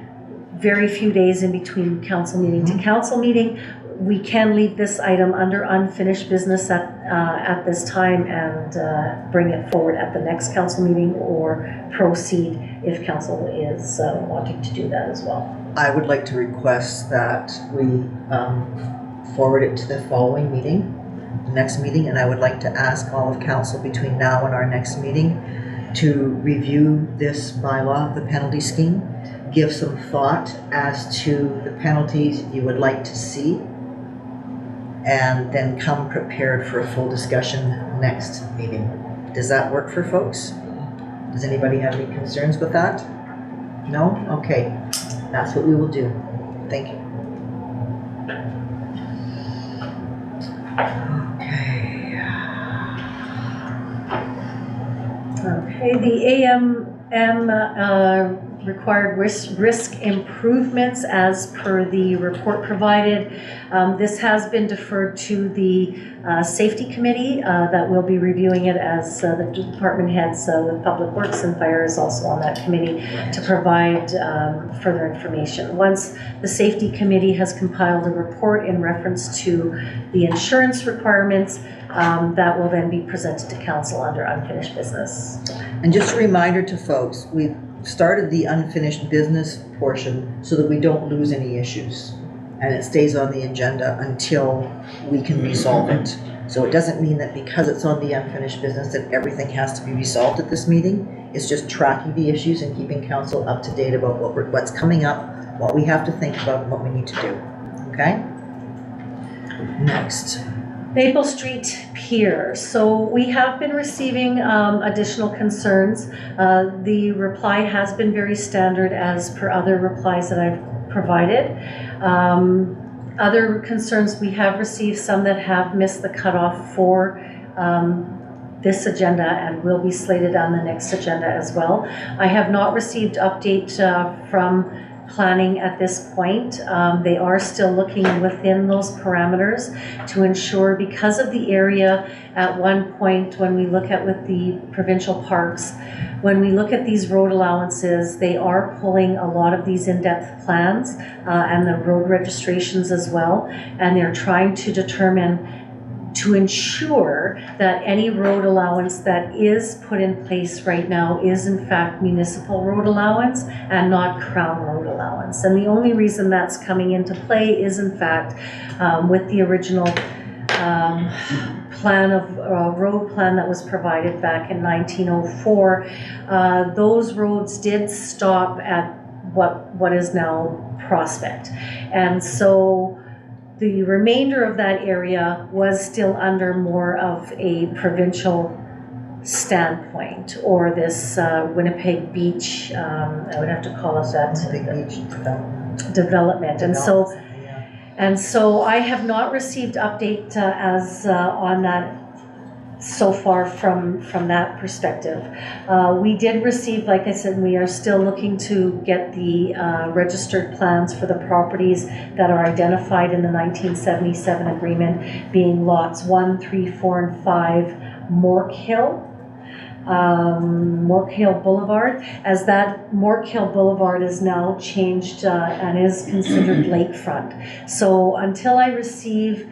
very few days in between council meeting to council meeting, we can leave this item under unfinished business at this time and bring it forward at the next council meeting, or proceed if council is wanting to do that as well. I would like to request that we forward it to the following meeting, the next meeting, and I would like to ask all of council between now and our next meeting to review this bylaw, the penalty scheme, give some thought as to the penalties you would like to see, and then come prepared for a full discussion next meeting. Does that work for folks? Does anybody have any concerns with that? No? Okay. That's what we will do. Thank you. Okay, the AMM required risk improvements as per the report provided. This has been deferred to the safety committee that will be reviewing it, as the department heads with Public Works and Fire is also on that committee to provide further information. Once the safety committee has compiled a report in reference to the insurance requirements, that will then be presented to council under unfinished business. And just a reminder to folks, we've started the unfinished business portion so that we don't lose any issues. And it stays on the agenda until we can resolve it. So it doesn't mean that because it's on the unfinished business that everything has to be resolved at this meeting. It's just tracking the issues and keeping council up to date about what's coming up, what we have to think about, and what we need to do. Okay? Next. Maple Street Pier. So we have been receiving additional concerns. The reply has been very standard as per other replies that I've provided. Other concerns, we have received some that have missed the cutoff for this agenda and will be slated on the next agenda as well. I have not received update from planning at this point. They are still looking within those parameters to ensure, because of the area at one point when we look at with the provincial parks, when we look at these road allowances, they are pulling a lot of these in-depth plans and the road registrations as well, and they're trying to determine, to ensure that any road allowance that is put in place right now is in fact municipal road allowance and not Crown road allowance. And the only reason that's coming into play is in fact with the original plan of, road plan that was provided back in 1904, those roads did stop at what is now Prospect. And so the remainder of that area was still under more of a provincial standpoint, or this Winnipeg Beach, I would have to call it that. Big beach Development. And so, yeah. and so I have not received update as on that so far from that perspective. We did receive, like I said, we are still looking to get the registered plans for the properties that are identified in the 1977 agreement, being lots 1, 3, 4, and 5 Mork Hill Boulevard, as that Mork Hill Boulevard is now changed and is considered lakefront. So until I receive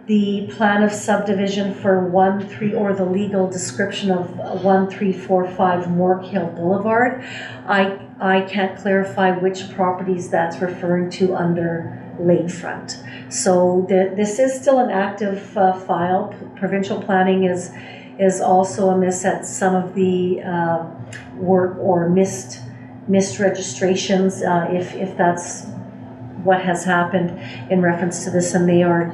the plan of subdivision for 1, 3, or the legal description of 1, 3, 4, 5 Mork Hill Boulevard, I can't clarify which properties that's referring to under lakefront. So this is still an active file. Provincial planning is also amiss at some of the work or missed registrations, if that's what has happened in reference to this, and they are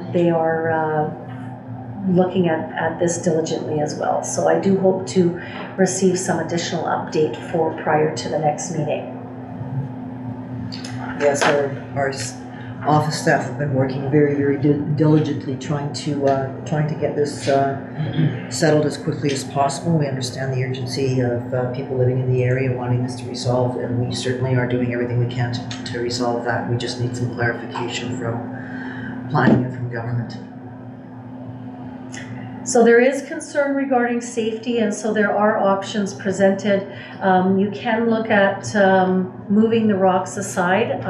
looking at this diligently as well. So I do hope to receive some additional update prior to the next meeting. Yes, our office staff have been working very, very diligently trying to get this settled as quickly as possible. We understand the urgency of people living in the area wanting this to resolve, and we certainly are doing everything we can to resolve that. We just need some clarification from planning and from government. So there is concern regarding safety, and so there are options presented. You can look at moving the rocks aside.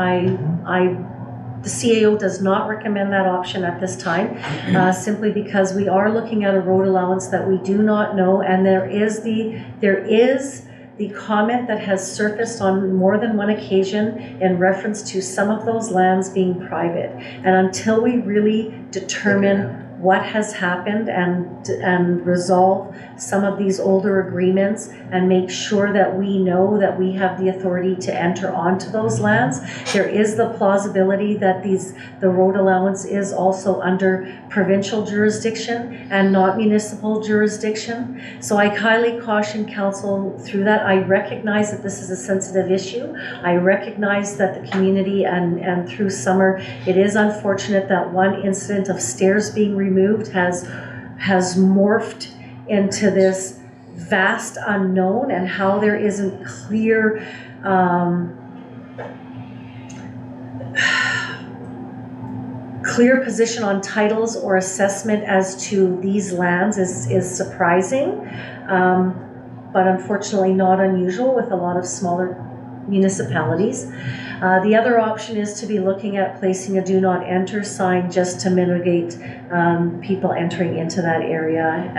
The CAO does not recommend that option at this time, simply because we are looking at a road allowance that we do not know, and there is the comment that has surfaced on more than one occasion in reference to some of those lands being private. And until we really determine what has happened and resolve some of these older agreements and make sure that we know that we have the authority to enter onto those lands, there is the plausibility that the road allowance is also under provincial jurisdiction and not municipal jurisdiction. So I highly caution council through that. I recognize that this is a sensitive issue. I recognize that the community and through summer, it is unfortunate that one incident of stairs being removed has morphed into this vast unknown, and how there isn't clear position on titles or assessment as to these lands is surprising, but unfortunately not unusual with a lot of smaller municipalities. The other option is to be looking at placing a do not enter sign just to mitigate people entering into that area,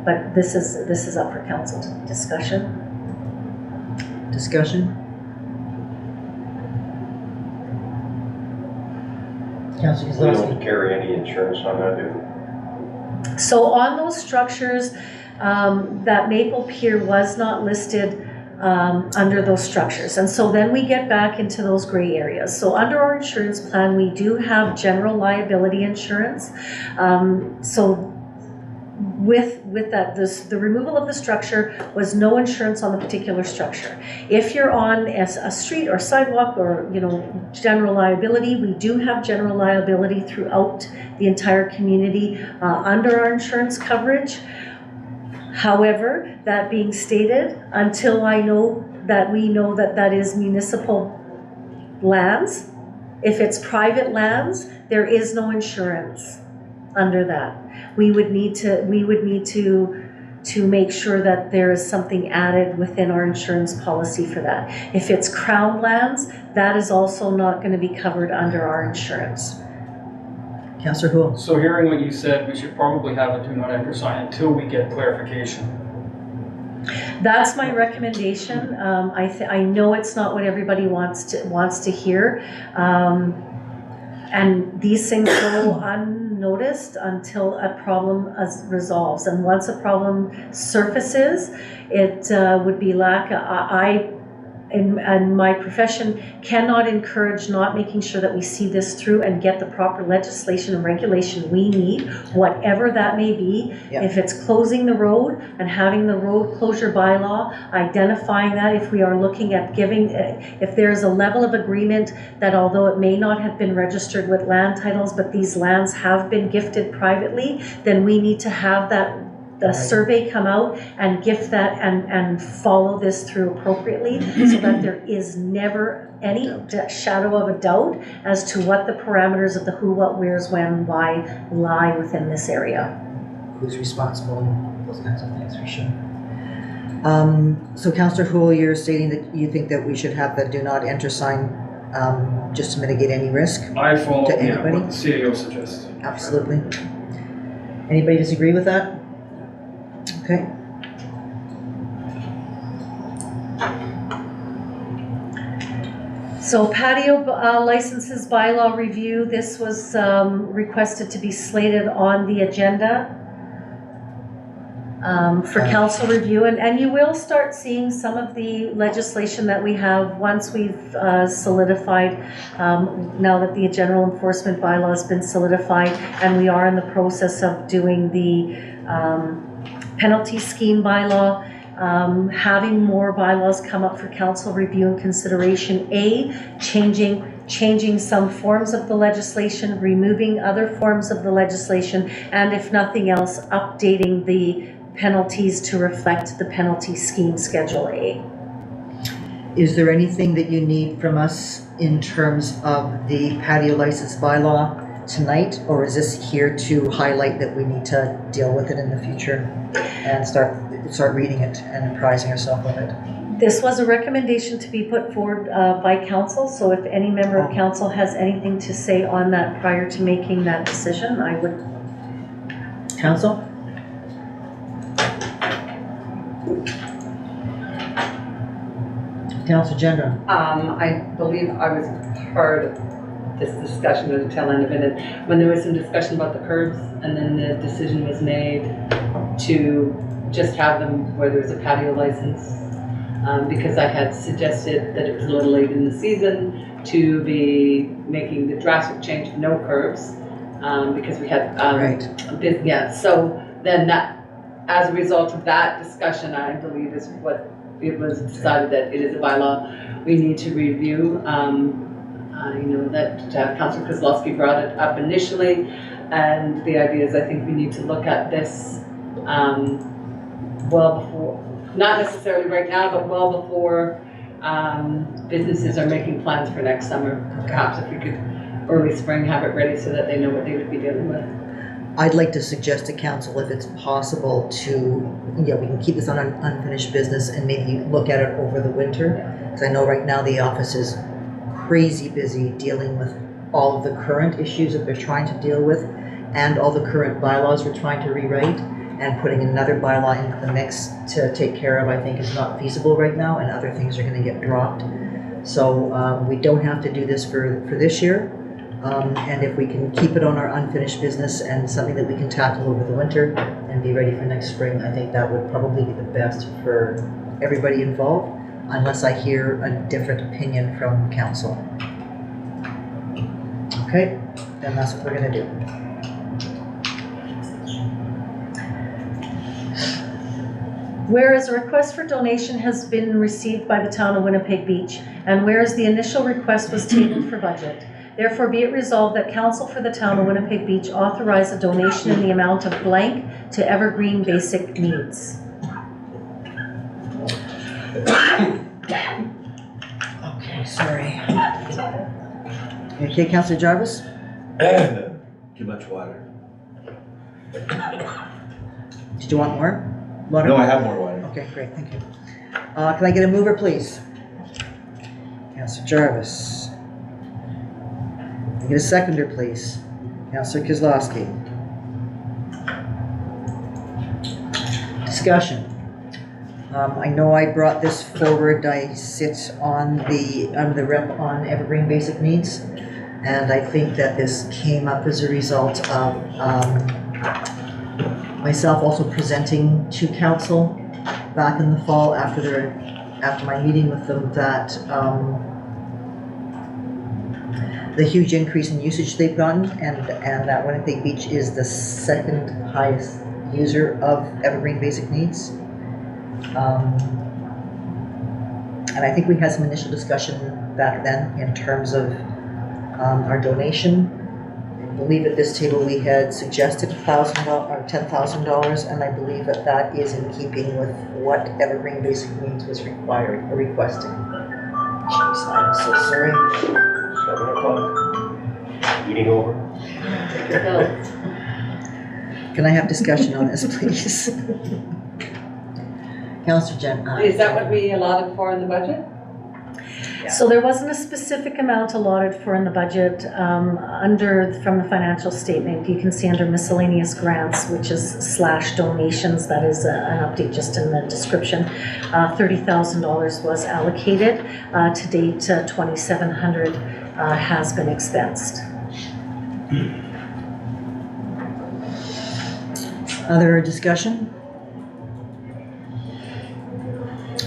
but this is up for council discussion. Councillor We Kozlowski. don't carry any insurance on that, do we? So on those structures, that Maple Pier was not listed under those structures. And so then we get back into those gray areas. So under our insurance plan, we do have general liability insurance. So with that, the removal of the structure was no insurance on the particular structure. If you're on a street or sidewalk or, general liability, we do have general liability throughout the entire community under our insurance coverage. However, that being stated, until we know that is municipal lands, if it's private lands, there is no insurance under that. We would need to make sure that there is something added within our insurance policy for that. If it's crown lands, that is also not going to be covered under our insurance. Councillor Houle. So hearing what you said, we should probably have a do not enter sign until we get clarification. That's my recommendation. I know it's not what everybody wants to hear. And these things go unnoticed until a problem resolves. And once a problem surfaces, it would be in my profession, cannot encourage not making sure that we see this through and get the proper legislation and regulation we need, whatever that may be. Yep. If it's closing the road and having the road closure bylaw, identifying that, if we are looking at giving, if there's a level of agreement that although it may not have been registered with land titles, but these lands have been gifted privately, then we need to have the survey come out and gift that and follow this through appropriately so that there is never any shadow of a doubt as to what the parameters of the who, what, where's, when, why lie within this area. Who's responsible and those kinds of things for sure. So Councillor Houle, you're stating that you think that we should have the do not enter sign just to mitigate any risk? I follow To what anybody? the CAO suggests. Absolutely. Anybody disagree with that? Okay. So patio licenses bylaw review, this was requested to be slated on the agenda for council review, and you will start seeing some of the legislation that we have once we've solidified, now that the general enforcement bylaw has been solidified, and we are in the process of doing the penalty scheme bylaw, having more bylaws come up for council review and consideration. Changing some forms of the legislation, removing other forms of the legislation, and if nothing else, updating the penalties to reflect the penalty scheme Schedule A. Is there anything that you need from us in terms of the patio license bylaw tonight, or is this here to highlight that we need to deal with it in the future and start reading it and apprising ourselves of it? This was a recommendation to be put forward by council, so if any member of council has anything to say on that prior to making that decision, I would. Council? Councillor Gendron? I believe I was part of this discussion at the tail end of it, and when there was some discussion about the curbs, and then the decision was made to just have them where there's a patio license, because I had suggested that it was a little late in the season to be making the drastic change of no curbs, because we had, so then that, as a result of that discussion, I believe is what it was decided that it is a bylaw we need to review. That Councillor Kozlowski brought it up initially, and the idea is I think we need to look at this well before, not necessarily right now, but well before businesses are making plans for next summer. Perhaps if we could early spring have it ready so that they know what they would be dealing with. I'd like to suggest to council if it's possible to, we can keep this on unfinished business and maybe look at it over the winter. Because I know right now the office is crazy busy dealing with all of the current issues that they're trying to deal with and all the current bylaws we're trying to rewrite, and putting another bylaw into the mix to take care of, I think, is not feasible right now, and other things are going to get dropped. So we don't have to do this for this year. And if we can keep it on our unfinished business and something that we can tackle over the winter and be ready for next spring, I think that would probably be the best for everybody involved, unless I hear a different opinion from council. Okay, then that's what we're gonna do. Whereas a request for donation has been received by the town of Winnipeg Beach, and whereas the initial request was tabled for budget, therefore be it resolved that council for the town of Winnipeg Beach authorize a donation in the amount of blank to Evergreen Basic Needs. Okay, sorry. Okay, Councillor Jarvis? Too much water. Did you want more? Water? No, I have more water. Okay, great, thank you. Can I get a mover, please? Councillor Jarvis. Can I get a seconder, please? Councillor Kozlowski. Discussion. I know I brought this forward. I sit on I'm the rep on Evergreen Basic Needs. And I think that this came up as a result of myself also presenting to council back in the fall after my meeting with them that the huge increase in usage they've gotten and that Winnipeg Beach is the second highest user of Evergreen Basic Needs. And I think we had some initial discussion back then in terms of our donation. I believe at this table we had suggested $1,000 or $10,000, and I believe that that is in keeping with what Evergreen Basic Needs was required or requesting. Jeez, I'm so sorry. 7 o'clock. Meeting over. Can I have discussion on this, please? Councillor Jen. Is that what we allotted for in the budget? So there wasn't a specific amount allotted for in the budget. From the financial statement, you can see under miscellaneous grants, which is / donations, that is an update just in the description. $30,000 was allocated. To date, $2,700 has been expensed. Other discussion?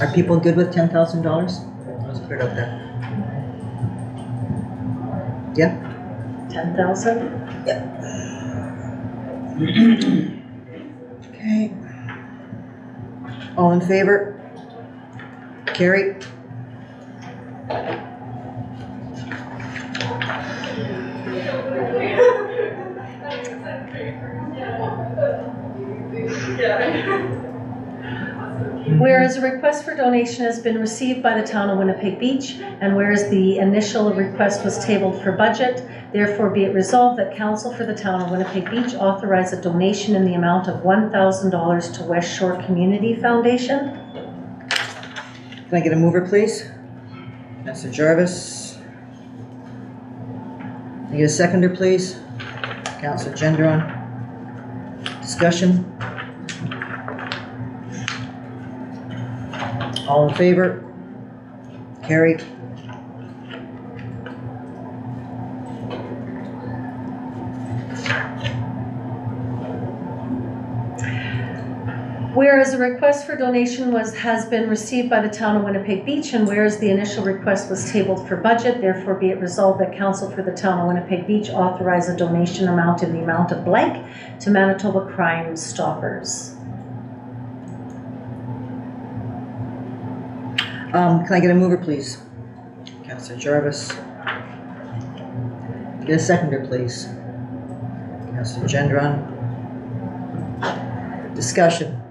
Are people good with $10,000? Let's put it up there. Yeah? 10,000? Okay. All in favor? Carrie? Whereas a request for donation has been received by the town of Winnipeg Beach, and whereas the initial request was tabled for budget, therefore be it resolved that council for the town of Winnipeg Beach authorize a donation in the amount of $1,000 to West Shore Community Foundation. Can I get a mover, please? Councillor Jarvis. Can I get a seconder, please? Councillor Gendron. Discussion? All in favor? Carried. Whereas a request for donation has been received by the town of Winnipeg Beach, and whereas the initial request was tabled for budget, therefore be it resolved that council for the town of Winnipeg Beach authorize a donation amount in the amount of blank to Manitoba Crime Stoppers. Can I get a mover, please? Councillor Jarvis. Get a seconder, please. Councillor Gendron. Discussion.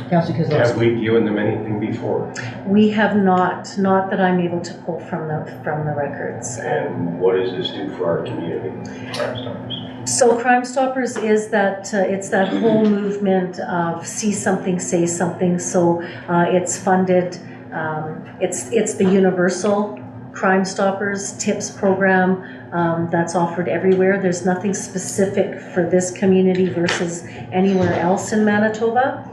Councillor Have Kozlowski. we given them anything before? We have not that I'm able to pull from the records. And what does this do for our community, Crime Stoppers? So Crime Stoppers is that, it's that whole movement of see something, say something. So it's funded, it's the universal Crime Stoppers tips program that's offered everywhere. There's nothing specific for this community versus anywhere else in Manitoba.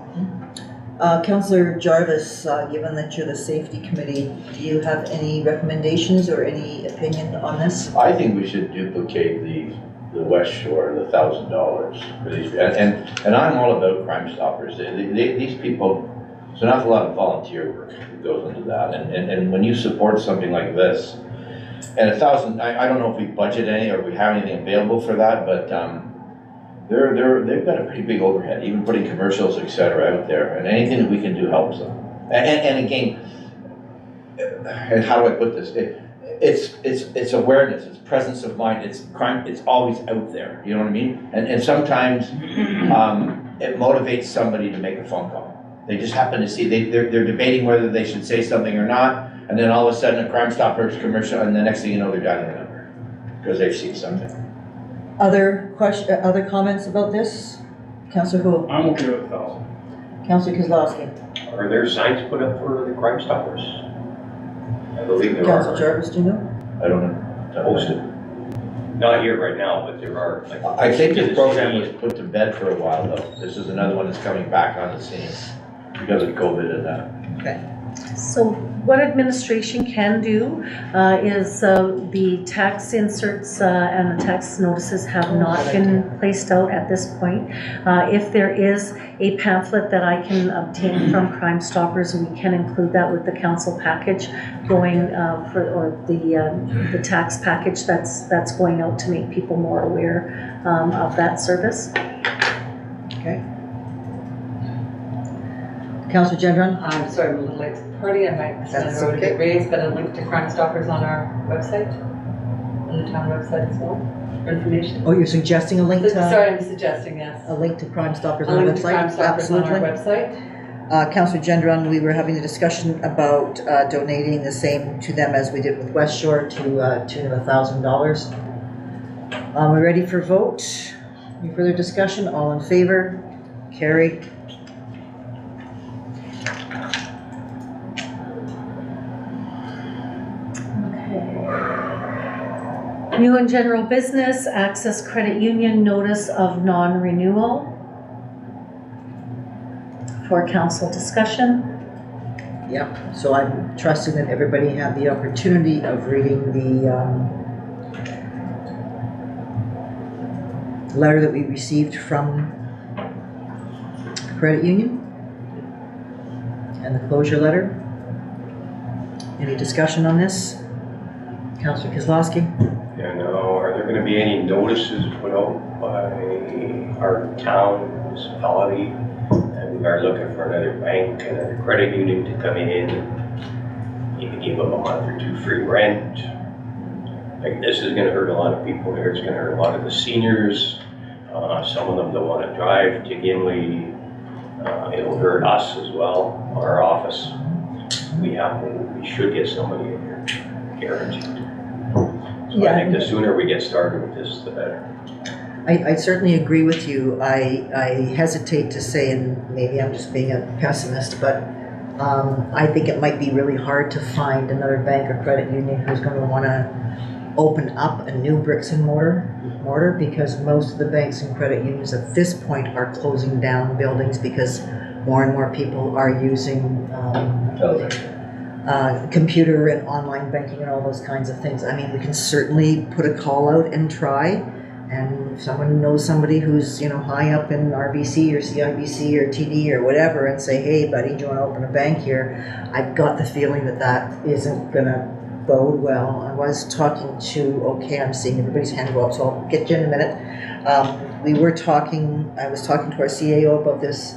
Councillor Jarvis, given that you're the safety committee, do you have any recommendations or any opinion on this? I think we should duplicate the West Shore, the $1,000 for these, and I'm all about Crime Stoppers. These people, there's an awful lot of volunteer work that goes into that, and when you support something like this, and $1,000, I don't know if we budget any or we have anything available for that, but they've got a pretty big overhead, even putting commercials, etc. out there, and anything that we can do helps them. And again, and how do I put this? It's awareness, it's presence of mind, it's crime, it's always out there, you know what I mean? And sometimes it motivates somebody to make a phone call. They just happen to see, they're debating whether they should say something or not, and then all of a sudden a Crime Stoppers commercial, and the next thing you know, they're dialing the number, because they've seen something. Other comments about this? Councillor Hu. I'm okay with 1,000. Councillor Kozlowski. Are there signs put up for the Crime Stoppers? I believe there Councillor are. Jarvis, do you know? I don't know. Posted. Not here right now, but there are. Like, I think this program was put to bed for a while though. This is another one that's coming back on the scene because of COVID and that. Okay. So what administration can do is the tax inserts and the tax notices have not been placed out at this point. If there is a pamphlet that I can obtain from Crime Stoppers, we can include that with the council package going or the tax package that's going out to make people more aware of that service. Okay. Councillor Gendron? I'm sorry, I'm a little late to the party. I might send That's it over to okay. get raised, but a link to Crime Stoppers on our website, on the town website as well, for information. Oh, you're suggesting a link to? Sorry, I'm suggesting, yes. A link to Crime Stoppers A on our link to Crime website? Stoppers on our Absolutely. website. Councillor Gendron, we were having a discussion about donating the same to them as we did with West Shore to tune of $1,000. We're ready for vote. Any further discussion? All in favor? Carried. New and general business, Access Credit Union notice of non-renewal for council discussion. Yep, so I'm trusting that everybody had the opportunity of reading the letter that we received from the credit union and the closure letter. Any discussion on this? Councillor Kozlowski? Yeah, now, are there going to be any notices put out by our town, municipality, and we are looking for another bank and another credit union to come in? You can give them a month or two free rent. Like, this is going to hurt a lot of people here. It's going to hurt a lot of the seniors. Some of them don't want to drive to Gimli. It'll hurt us as well, our office. We should get somebody in here, guaranteed. So I think the sooner we get started with this, the better. I certainly agree with you. I hesitate to say, and maybe I'm just being a pessimist, but I think it might be really hard to find another bank or credit union who's going to want to open up a new bricks and mortar, because most of the banks and credit unions at this point are closing down buildings because more and more people are using computer and online banking and all those kinds of things. I mean, we can certainly put a call out and try, and if someone knows somebody who's, high up in RBC or CIBC or TD or whatever, and say, hey buddy, do you want to open a bank here? I've got the feeling that isn't gonna bode well. I was talking to, I'm seeing everybody's hand go up, so I'll get you in a minute. I was talking to our CAO about this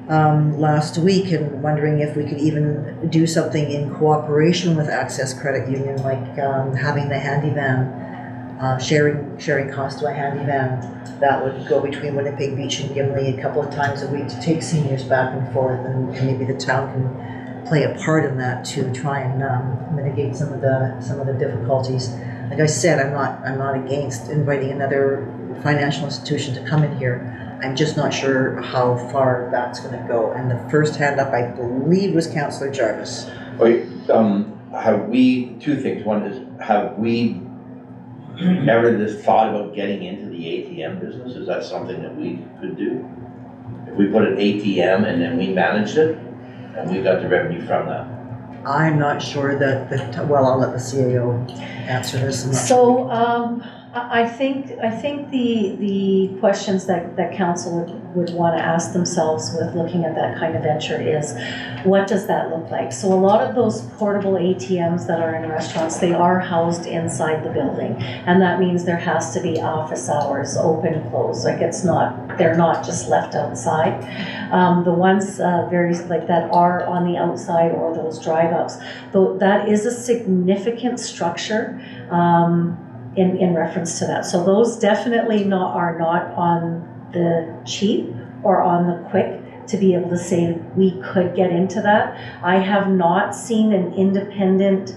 last week and wondering if we could even do something in cooperation with Access Credit Union, like having the handy van, sharing cost to a handy van that would go between Winnipeg Beach and Gimli a couple of times a week to take seniors back and forth, and maybe the town can play a part in that to try and mitigate some of the difficulties. Like I said, I'm not against inviting another financial institution to come in here. I'm just not sure how far that's going to go. And the first hand up, I believe, was Councillor Jarvis. Wait, have we, two things. One is, have we ever thought about getting into the ATM business? Is that something that we could do? If we put an ATM and then we managed it, and we got the revenue from that? I'm not sure that, I'll let the CAO answer this. I'm not So, I think the questions that council would want to ask themselves with looking at that kind of venture is, what does that look like? So a lot of those portable ATMs that are in restaurants, they are housed inside the building, and that means there has to be office hours, open, close. Like, they're not just left outside. The ones that are on the outside, or those drive-ups, though, that is a significant structure. In reference to that. So those definitely are not on the cheap or on the quick to be able to say we could get into that. I have not seen an independent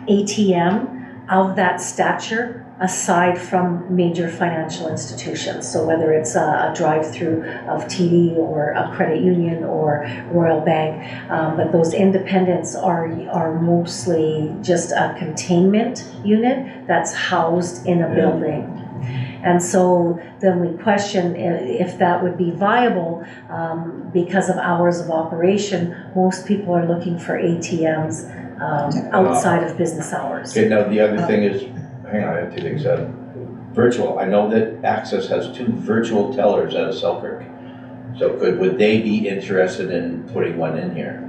ATM of that stature aside from major financial institutions. So whether it's a drive-through of TD or a credit union or Royal Bank, but those independents are mostly just a containment unit that's housed in a building. And so then we question if that would be viable because of hours of operation. Most people are looking for ATMs outside of business hours. Okay, now the other thing is, hang on, I have two things. Virtual, I know that Access has 2 virtual tellers out of Selkirk. So would they be interested in putting one in here?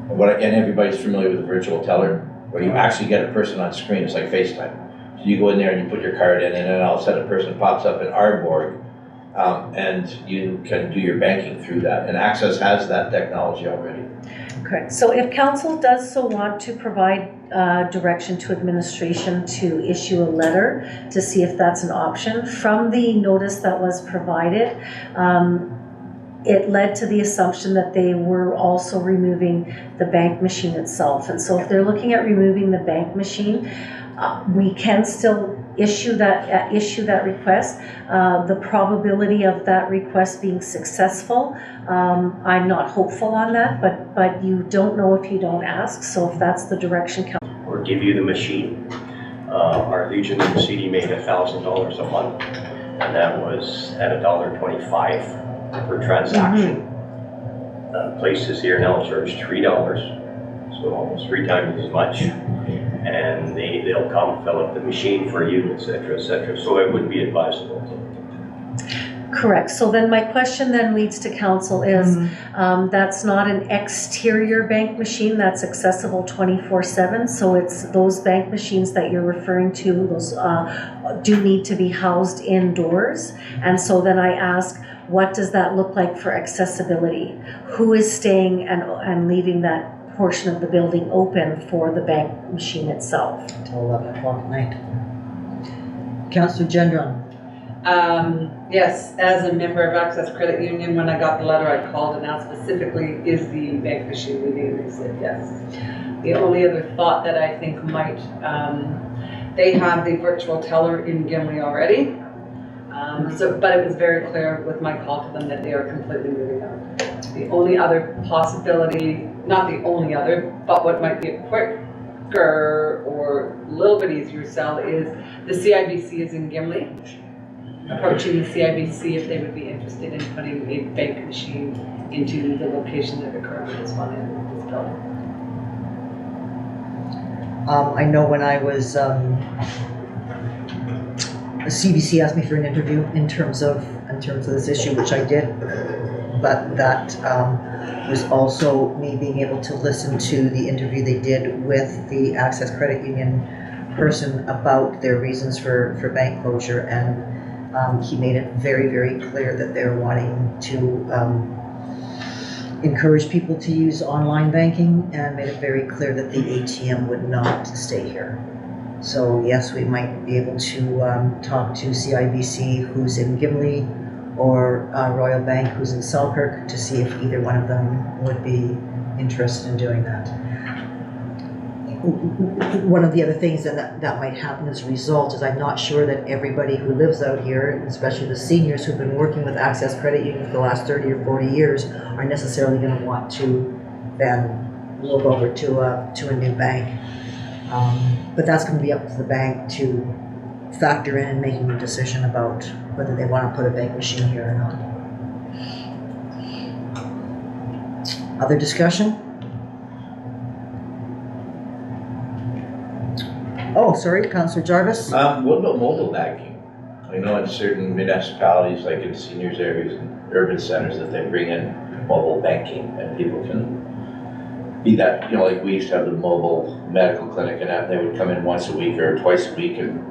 And everybody's familiar with a virtual teller, where you actually get a person on screen, it's like FaceTime. So you go in there and you put your card in, and then all of a sudden a person pops up in Ardborg, and you can do your banking through that. And Access has that technology already. Correct. So if council does so want to provide direction to administration to issue a letter to see if that's an option, from the notice that was provided, it led to the assumption that they were also removing the bank machine itself. And so if they're looking at removing the bank machine, we can still issue that request. The probability of that request being successful, I'm not hopeful on that, but you don't know if you don't ask. So if that's the direction, Or give you the machine. Our Legion in the city made $1,000 a month, and that was at $1.25 per transaction. Places here now charge $3, so almost 3 times as much. And they'll come fill up the machine for you, et cetera, so it would be advisable. correct. So then my question then leads to council is, that's not an exterior bank machine, that's accessible 24/7. So it's those bank machines that you're referring to, those do need to be housed indoors. And so then I ask, what does that look like for accessibility? Who is staying and leaving that portion of the building open for the bank machine itself? Until 11 o'clock at night. Councillor Gendron. Yes, as a member of Access Credit Union, when I got the letter, I called and asked specifically, is the bank machine leaving? And they said yes. The only other thought that I think might, they have the virtual teller in Gimli already. But it was very clear with my call to them that they are completely moving out. The only other possibility, not the only other, but what might be a quicker or a little bit easier sell is the CIBC is in Gimli. Approaching the CIBC if they would be interested in putting a bank machine into the location that currently is one in this building. I know when I was, the CBC asked me for an interview in terms of this issue, which I did, but that was also me being able to listen to the interview they did with the Access Credit Union person about their reasons for bank closure, and he made it very, very clear that they're wanting to encourage people to use online banking, and made it very clear that the ATM would not stay here. So yes, we might be able to talk to CIBC, who's in Gimli, or Royal Bank, who's in Selkirk, to see if either one of them would be interested in doing that. One of the other things that might happen as a result is I'm not sure that everybody who lives out here, especially the seniors who've been working with Access Credit Union for the last 30 or 40 years, are necessarily going to want to then move over to a new bank. But that's going to be up to the bank to factor in making a decision about whether they want to put a bank machine here or not. Other discussion? Oh, sorry, Councillor Jarvis. What about mobile banking? I know in certain municipalities, like in seniors areas and urban centers, that they bring in mobile banking and people can be that, like we used to have the mobile medical clinic and that, they would come in once a week or twice a week and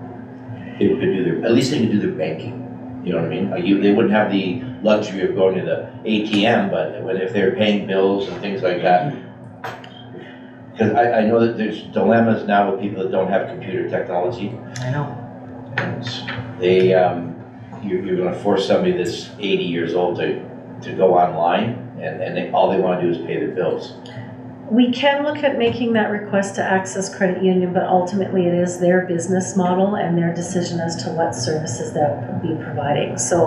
people could do at least they could do their banking. You know what I mean? They wouldn't have the luxury of going to the ATM, but if they're paying bills and things like that. Because I know that there's dilemmas now with people that don't have computer technology. I know. And they, you're going to force somebody that's 80 years old to go online, and all they want to do is pay their bills. We can look at making that request to Access Credit Union, but ultimately it is their business model and their decision as to what services they'll be providing. So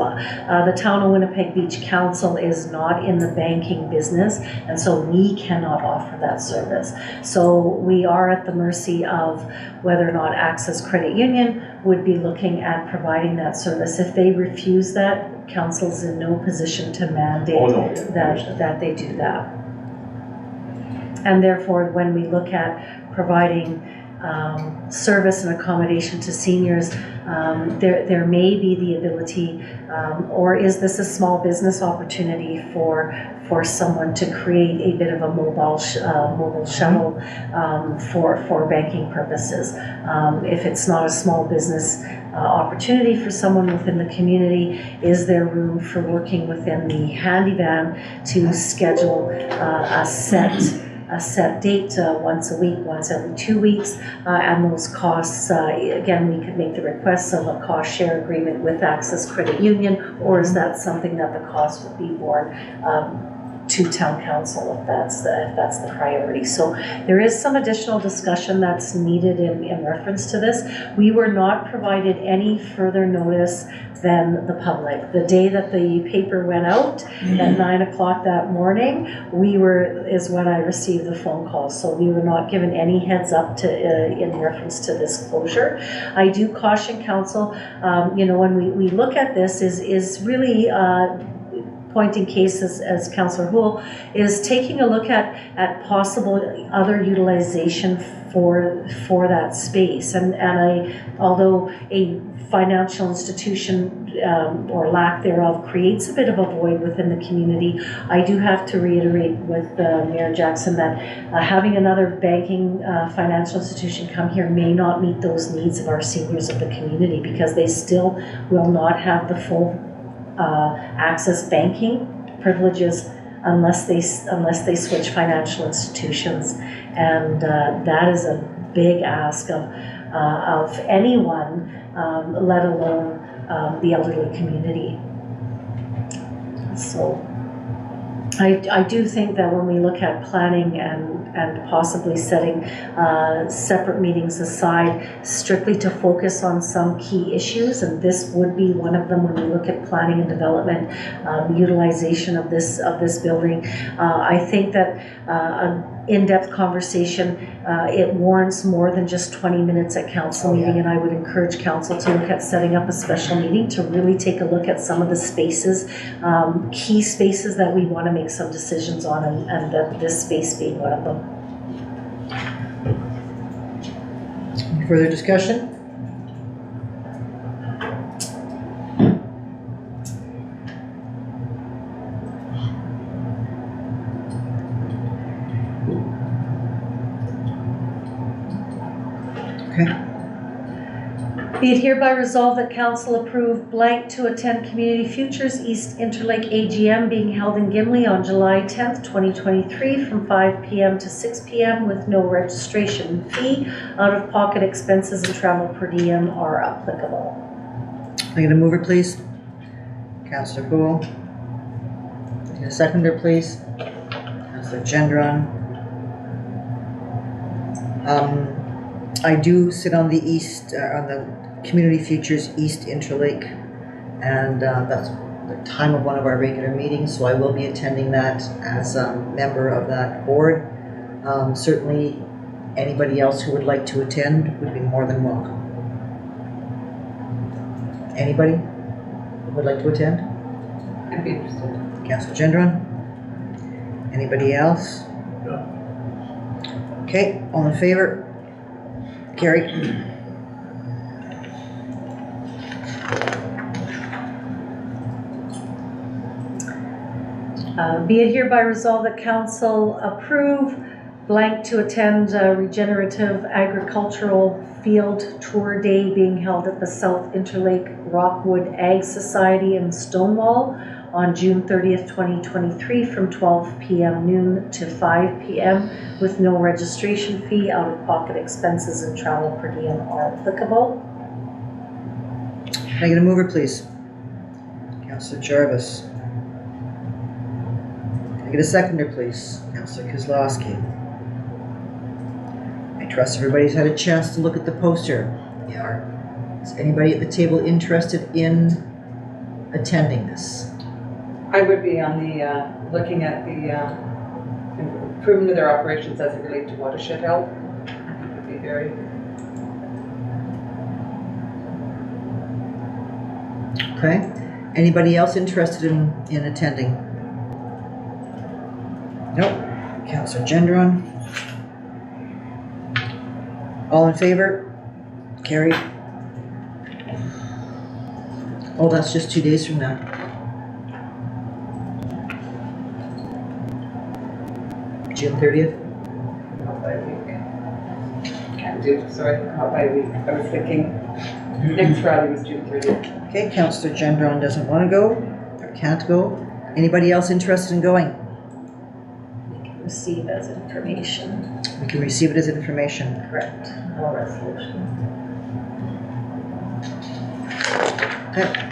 the Town of Winnipeg Beach Council is not in the banking business, and so we cannot offer that service. So we are at the mercy of whether or not Access Credit Union would be looking at providing that service. If they refuse that, council's in no position to mandate Oh, no. that they do that. And therefore, when we look at providing service and accommodation to seniors, there may be the ability, or is this a small business opportunity for someone to create a bit of a mobile shuttle for banking purposes? If it's not a small business opportunity for someone within the community, is there room for working within the handy van to schedule a set date once a week, once every 2 weeks, and those costs, again, we could make the request of a cost share agreement with Access Credit Union, or is that something that the cost would be borne to town council if that's the priority? So there is some additional discussion that's needed in reference to this. We were not provided any further notice than the public. The day that the paper went out at 9 o'clock that morning, is when I received the phone call. So we were not given any heads up in reference to this closure. I do caution council, when we look at this is really pointing cases, as Councillor Houle is taking a look at possible other utilization for that space. And although a financial institution or lack thereof creates a bit of a void within the community, I do have to reiterate with Mayor Jackson that having another banking financial institution come here may not meet those needs of our seniors of the community, because they still will not have the full access banking privileges unless they switch financial institutions, and that is a big ask of anyone, let alone the elderly community. So I do think that when we look at planning and possibly setting separate meetings aside strictly to focus on some key issues, and this would be one of them when we look at planning and development, utilization of this building, I think that an in-depth conversation, it warrants more than just 20 minutes at council meeting, and I would encourage council to look at setting up a special meeting to really take a look at some of the spaces, key spaces that we want to make some decisions on, and that this space being one of them. Any further discussion? Okay. Be it hereby resolved that council approve blank to attend Community Futures East Interlake AGM being held in Gimli on July 10th, 2023 from 5 p.m. to 6 p.m. with no registration fee. Out-of-pocket expenses and travel per diem are applicable. Can I get a mover, please? Councillor Houle. Get a seconder, please. Councillor Gendron. I do sit on the on the Community Futures East Interlake, and that's the time of one of our regular meetings, so I will be attending that as a member of that board. Certainly, anybody else who would like to attend would be more than welcome. Anybody who would like to attend? I'd be interested. Councillor Gendron? Anybody else? No. Okay, all in favor? Carried. Be it hereby resolved that council approve blank to attend regenerative agricultural field tour day being held at the South Interlake Rockwood Ag Society in Stonewall on June 30th, 2023 from 12 p.m. noon to 5 p.m. with no registration fee. Out-of-pocket expenses and travel per diem are applicable. Can I get a mover, please? Councillor Jarvis. Can I get a seconder, please? Councillor Kozlowski. trust everybody's had a chance to look at the poster. Is anybody at the table interested in attending this? I would be on the, looking at the improvement of their operations as it relates to watershed health. I think would be very, Okay. Anybody else interested in attending? Nope. Councillor Gendron. All in favor? Carried. Oh, that's just 2 days from now. June 30th? not by a week. Can't do, sorry, not by a week. I was thinking next Friday was June 30th. Okay, Councillor Gendron doesn't want to go, or can't go. Anybody else interested in going? We can receive as information, We can receive it as information. correct, or resolution. Okay.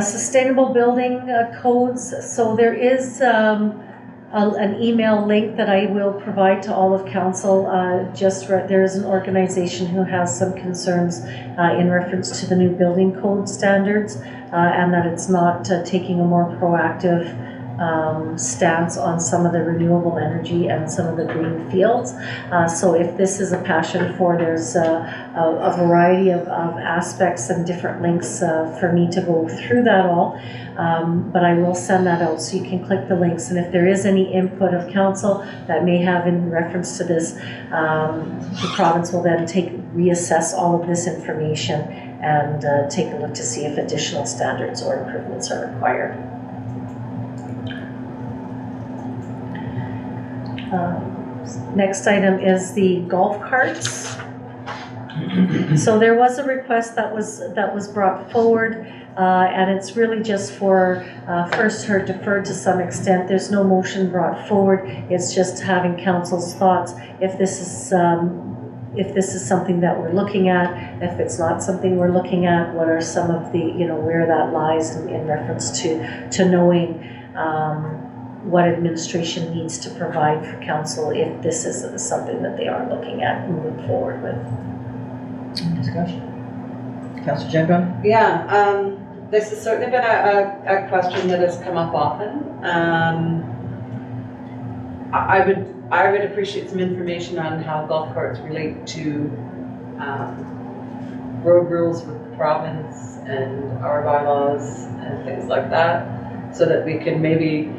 Sustainable building codes, so there is an email link that I will provide to all of council. There is an organization who has some concerns in reference to the new building code standards, and that it's not taking a more proactive stance on some of the renewable energy and some of the green fields. So if this is a passion for, there's a variety of aspects and different links for me to go through that all. But I will send that out so you can click the links, and if there is any input of council that may have in reference to this, the province will then reassess all of this information and take a look to see if additional standards or improvements are required. Next item is the golf carts. So there was a request that was brought forward, and it's really just for first heard deferred to some extent. There's no motion brought forward. It's just having council's thoughts if this is something that we're looking at. If it's not something we're looking at, what are some of the, where that lies in reference to knowing what administration needs to provide for council if this is something that they are looking at moving forward with. Discussion. Councillor Gendron? Yeah, this has certainly been a question that has come up often. I would appreciate some information on how golf carts relate to road rules with the province and our bylaws and things like that, so that we can maybe,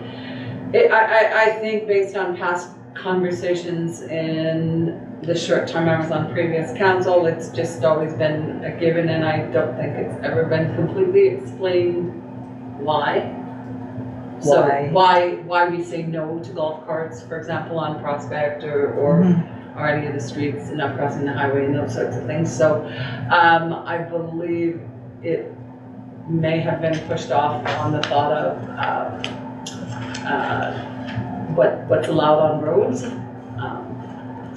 I think based on past conversations in the short time I was on previous council, it's just always been a given, and I don't think it's ever been completely explained why. So why we say no to golf carts, for example, on Prospect or any of the streets, not crossing the highway and those sorts of things. So I believe it may have been pushed off on the thought of what's allowed on roads.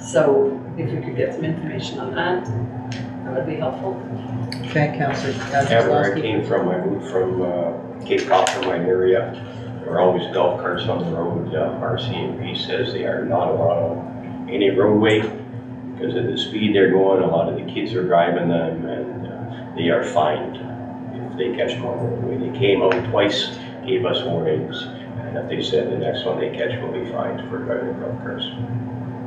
So if you could get some information on that would be helpful. Okay, Councillor. Yeah, where I came from, I moved from Cape Cod, mine area. There were always golf carts on the road. RCMP says they are not allowed on any roadway because of the speed they're going. A lot of the kids are driving them, and they are fined if they catch them on the roadway. They came out twice, gave us warnings, and if they said the next one they catch will be fined for driving golf carts.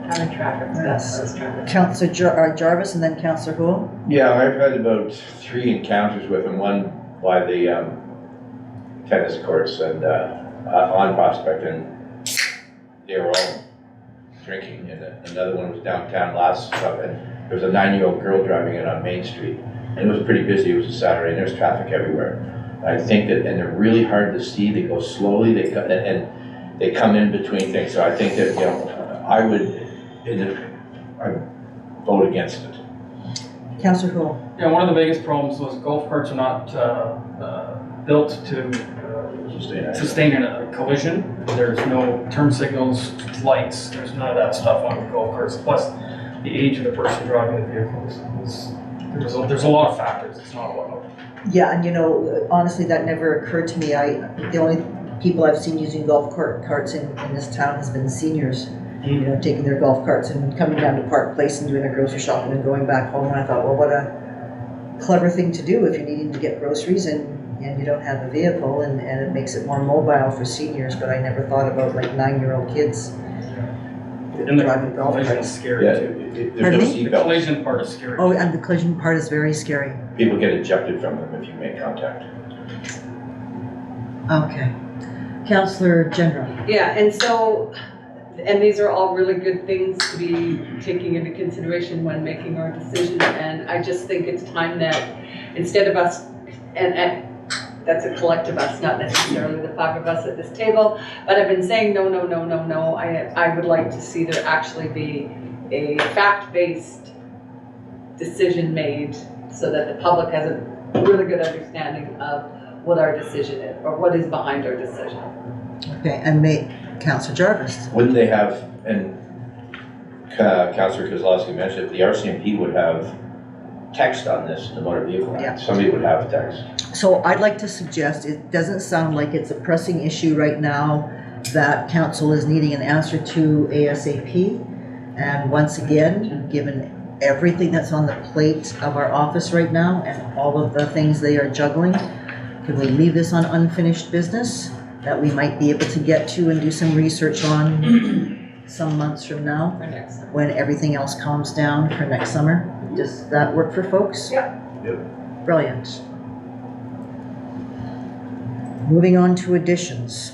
Having traffic, that's what I was trying to. Councillor Jarvis and then Councillor Houle. Yeah, I've had about 3 encounters with them, one by the tennis courts and on Prospect, and they were all drinking, and another one was downtown last, and there was a 9-year-old girl driving it on Main Street, and it was pretty busy. It was a Saturday, and there's traffic everywhere. I think that, and they're really hard to see. They go slowly, and they come in between things, so I think that, I would vote against it. Councillor Houle. Yeah, one of the biggest problems was golf carts are not built to sustain a collision. There's no turn signals, lights, there's none of that stuff on golf carts. Plus, the age of the person driving the vehicle there's a lot of factors. It's not a lot of. Yeah, and honestly, that never occurred to me. The only people I've seen using golf carts in this town has been seniors, you know, taking their golf carts and coming down to Park Place and doing their grocery shopping and going back home. And I thought, well, what a clever thing to do if you're needing to get groceries and you don't have a vehicle, and it makes it more mobile for seniors. But I never thought about like 9-year-old kids And the driving golf collision carts. is scary Yeah, too. there's Pardon no me? The seatbelts. collision part is scary. Oh, and the collision part is very scary. People get ejected from them if you make contact. Okay. Councillor General. Yeah, and so, and these are all really good things to be taking into consideration when making our decision. And I just think it's time that instead of us, and that's a collective us, not necessarily the 5 of us at this table, but I've been saying no, no, no, no, no. I would like to see there actually be a fact-based decision made so that the public has a really good understanding of what our decision is, or what is behind our decision. Okay, and Councillor Jarvis. Wouldn't they have, and Councillor Kozlowski mentioned, the RCMP would have text on this in the Motor Vehicle Act. Yeah. Somebody would have text. So I'd like to suggest, it doesn't sound like it's a pressing issue right now that council is needing an answer to ASAP. And once again, given everything that's on the plate of our office right now and all of the things they are juggling, can we leave this on unfinished business that we might be able to get to and do some research on some months from now For next time. when everything else calms down for next summer? Does that work for folks? Yeah. Brilliant. Moving on to additions.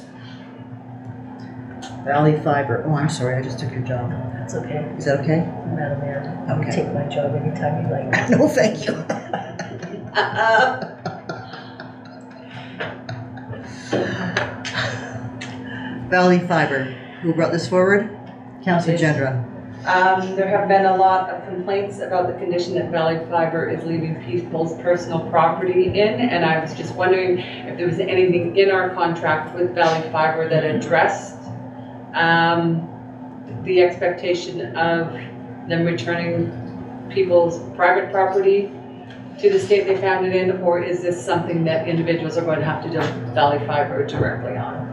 Valley Fiber, oh, I'm sorry, I just took your job. That's okay, Is that okay? Madam Mayor. You Okay. take my job anytime you like. No, thank you. Valley Fiber, who brought this forward? Councillor Gendron. There have been a lot of complaints about the condition that Valley Fiber is leaving people's personal property in, and I was just wondering if there was anything in our contract with Valley Fiber that addressed the expectation of them returning people's private property to the state they found it in, or is this something that individuals are going to have to deal with Valley Fiber directly on?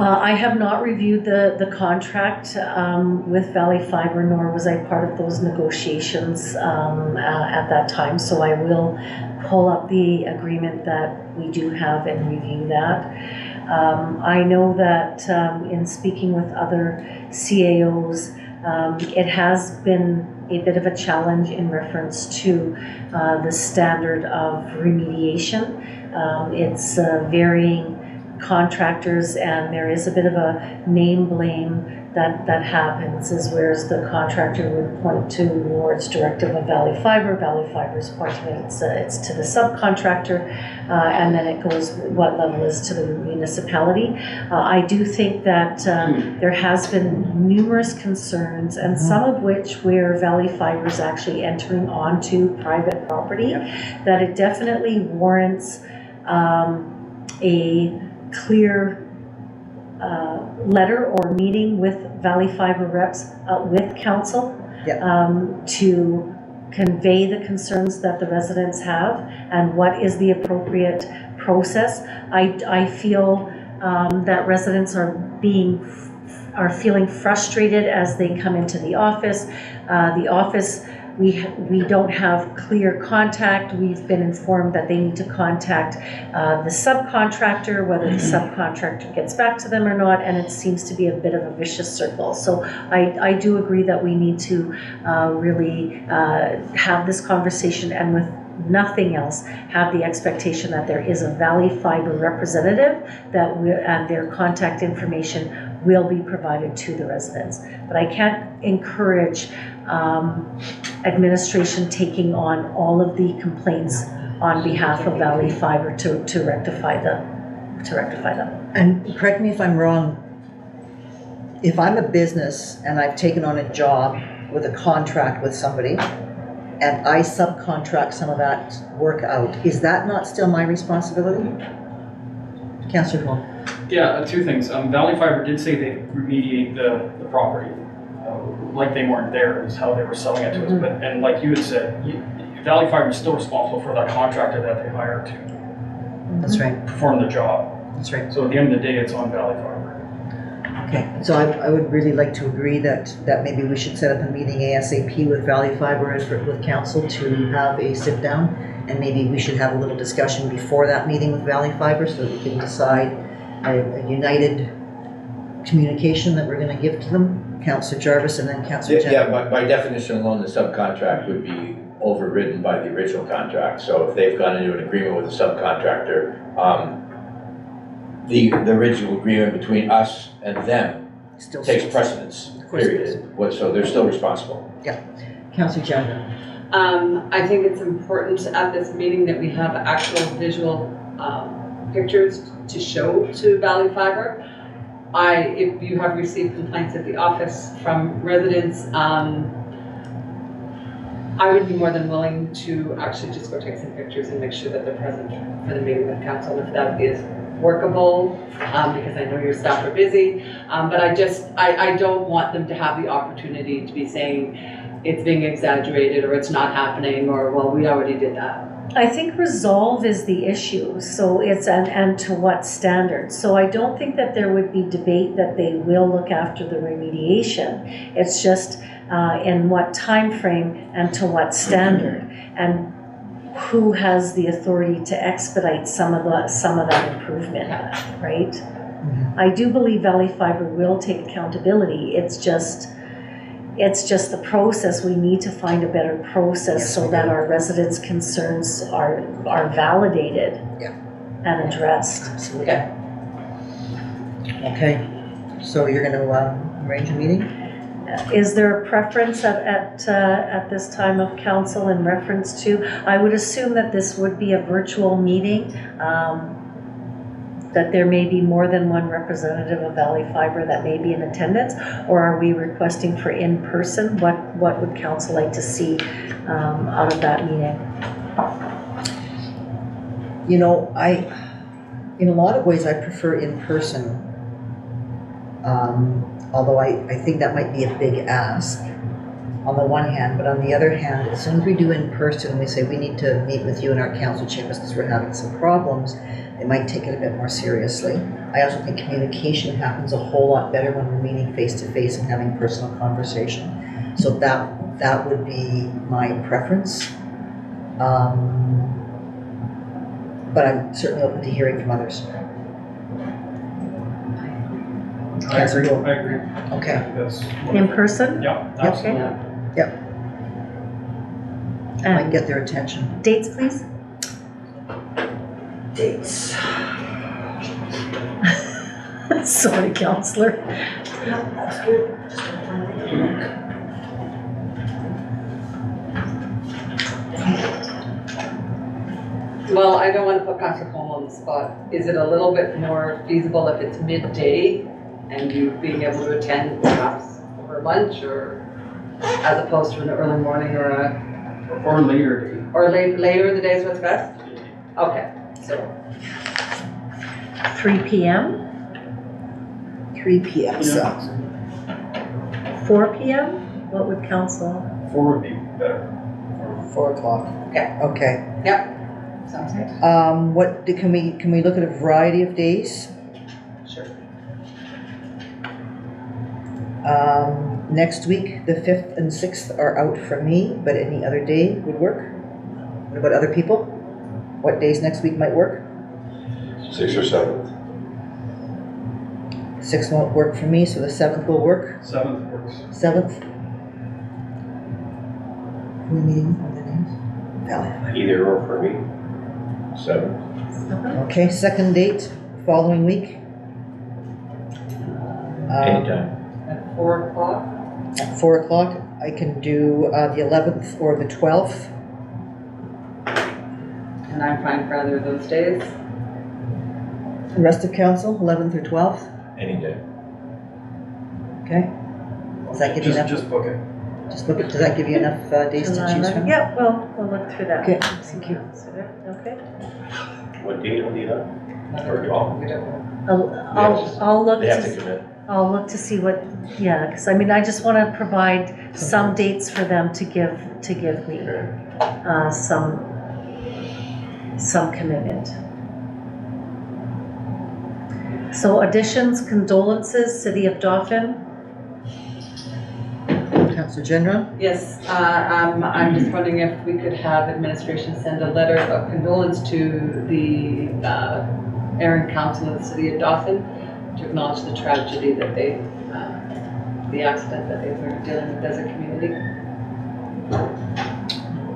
I have not reviewed the contract with Valley Fiber, nor was I part of those negotiations at that time. So I will pull up the agreement that we do have and review that. I know that in speaking with other CAOs, it has been a bit of a challenge in reference to the standard of remediation. It's varying contractors, and there is a bit of a name blame that happens, is whereas the contractor would point towards directive of Valley Fiber, Valley Fiber's pointing it's to the subcontractor, and then it goes what level is to the municipality. I do think that there has been numerous concerns, and some of which where Valley Fiber is actually entering onto private property, that it definitely warrants a clear letter or meeting with Valley Fiber reps with council to convey the concerns that the residents have and what is the appropriate process. I feel that residents are feeling frustrated as they come into the office. We don't have clear contact. We've been informed that they need to contact the subcontractor, whether the subcontractor gets back to them or not, and it seems to be a bit of a vicious circle. So I do agree that we need to really have this conversation, and with nothing else, have the expectation that there is a Valley Fiber representative and their contact information will be provided to the residents. But I can't encourage administration taking on all of the complaints on behalf of Valley Fiber to rectify them. And correct me if I'm wrong, if I'm a business and I've taken on a job with a contract with somebody and I subcontract some of that work out, is that not still my responsibility? Councillor Hall. Yeah, two things. Valley Fiber did say they remediate the property, like they weren't there is how they were selling it to us. But, and like you had said, Valley Fiber is still responsible for that contractor that they hired to That's right, perform the job. that's right. So at the end of the day, it's on Valley Farm. Okay, so I would really like to agree that maybe we should set up a meeting ASAP with Valley Fiber and with council to have a sit down. And maybe we should have a little discussion before that meeting with Valley Fiber so that we can decide a united communication that we're gonna give to them. Councillor Jarvis and then Councillor Jen. Yeah, by definition alone, the subcontract would be overridden by the original contract. So if they've gone into an agreement with a subcontractor, the original agreement between us and them Still takes stands. precedence, Of course it period. So they're still responsible. Councillor Jen. I think it's important at this meeting that we have actual visual pictures to show to Valley Fiber. If you have received complaints at the office from residents, I would be more than willing to actually just go take some pictures and make sure that they're present for the meeting with council, if that is workable, because I know your staff are busy. But I don't want them to have the opportunity to be saying it's being exaggerated or it's not happening or, well, we already did that. I think resolve is the issue, so it's and to what standard. So I don't think that there would be debate that they will look after the remediation. It's just in what time frame and to what standard, and who has the authority to expedite some of that improvement, right? Mm-hmm. I do believe Valley Fiber will take accountability. It's just the process. We need to find a better process Yes, so we that do. our residents' concerns are validated and addressed. Absolutely. Okay, so you're gonna arrange a meeting? Is there a preference at this time of council in reference to? I would assume that this would be a virtual meeting, that there may be more than one representative of Valley Fiber that may be in attendance, or are we requesting for in-person? What would council like to see out of that meeting? You know, in a lot of ways, I prefer in person. Although I think that might be a big ask on the one hand, but on the other hand, as soon as we do in person, we say we need to meet with you in our council chambers because we're having some problems, they might take it a bit more seriously. I also think communication happens a whole lot better when we're meeting face to face and having personal conversation. So that would be my preference. But I'm certainly open to hearing from others. I agree. Councillor Gould. I agree. Okay. I think that's In person? Yeah, absolutely. Might And get their attention. dates, please? Dates. Sorry, councillor. Well, I don't want to put Councillor Holm on the spot. Is it a little bit more feasible if it's midday and you being able to attend perhaps over lunch, or as opposed to an early morning Or later. later in the day is what's best? Okay, so 3 p.m., 3 p.m. So 4 p.m.? What would council? 4 would be better. 4 o'clock. Okay. Okay. sounds good. Can we look at a variety of days? Sure. Next week, the 5th and 6th are out for me, but any other day would work. What about other people? What days next week might work? 6th or 7th. 6th won't work for me, so the 7th will work. 7th works. 7th. Who are we meeting on the names? Valley. Either or for me. 7. Okay, second date, following week. Anytime. At 4 o'clock? At 4 o'clock, I can do the 11th or the 12th. And I'm fine for either of those days. The rest of council, 11th or 12th. Any day. Okay. Does that give you enough? Just book it. Just look at. Does that give you enough days to choose from? Yeah, we'll look through that. Okay, thank you. Okay. What date will be that? Or 12? We don't know. I'll look They have to to, commit. I'll look to see what, yeah, because I mean, I just want to provide some dates for them to give me, some commitment. So additions, condolences, City of Dauphin. Councillor Gendron? Yes, I'm just wondering if we could have administration send a letter of condolence to the Erin Council of the City of Dauphin to acknowledge the tragedy that they, the accident that they were dealing with as a community.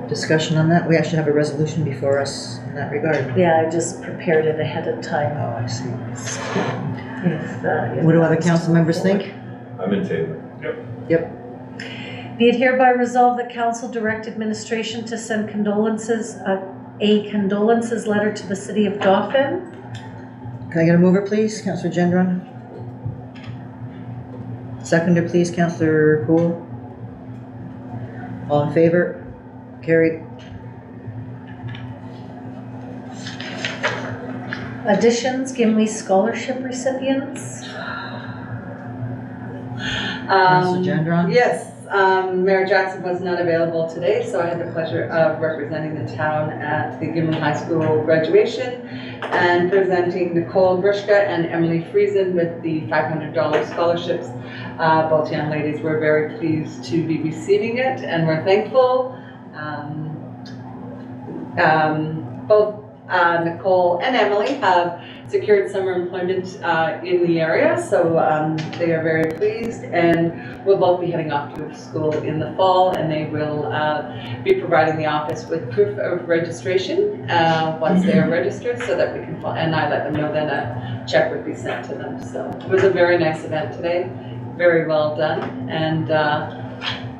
Discussion on that? We actually have a resolution before us in that regard. Yeah, I just prepared it ahead of time. Oh, I see. If What do other council members think? I'm in favor. Be it hereby resolved that council direct administration to send condolences, a condolences letter to the City of Dauphin. Can I get a mover, please? Councillor Gendron? Seconder, please, Councillor Cool? All in favor? Carried. Additions, Gimli Scholarship recipients. Councillor Gendron? Yes, Mayor Jackson was not available today, so I had the pleasure of representing the town at the Gimli High School graduation and presenting Nicole Grishka and Emily Friesen with the $500 scholarships. Both young ladies were very pleased to be receiving it, and we're thankful. Both Nicole and Emily have secured summer employment in the area, so they are very pleased, and we'll both be heading off to school in the fall, and they will be providing the office with proof of registration once they are registered, so that we can, and I let them know then a check would be sent to them. So it was a very nice event today, very well done, and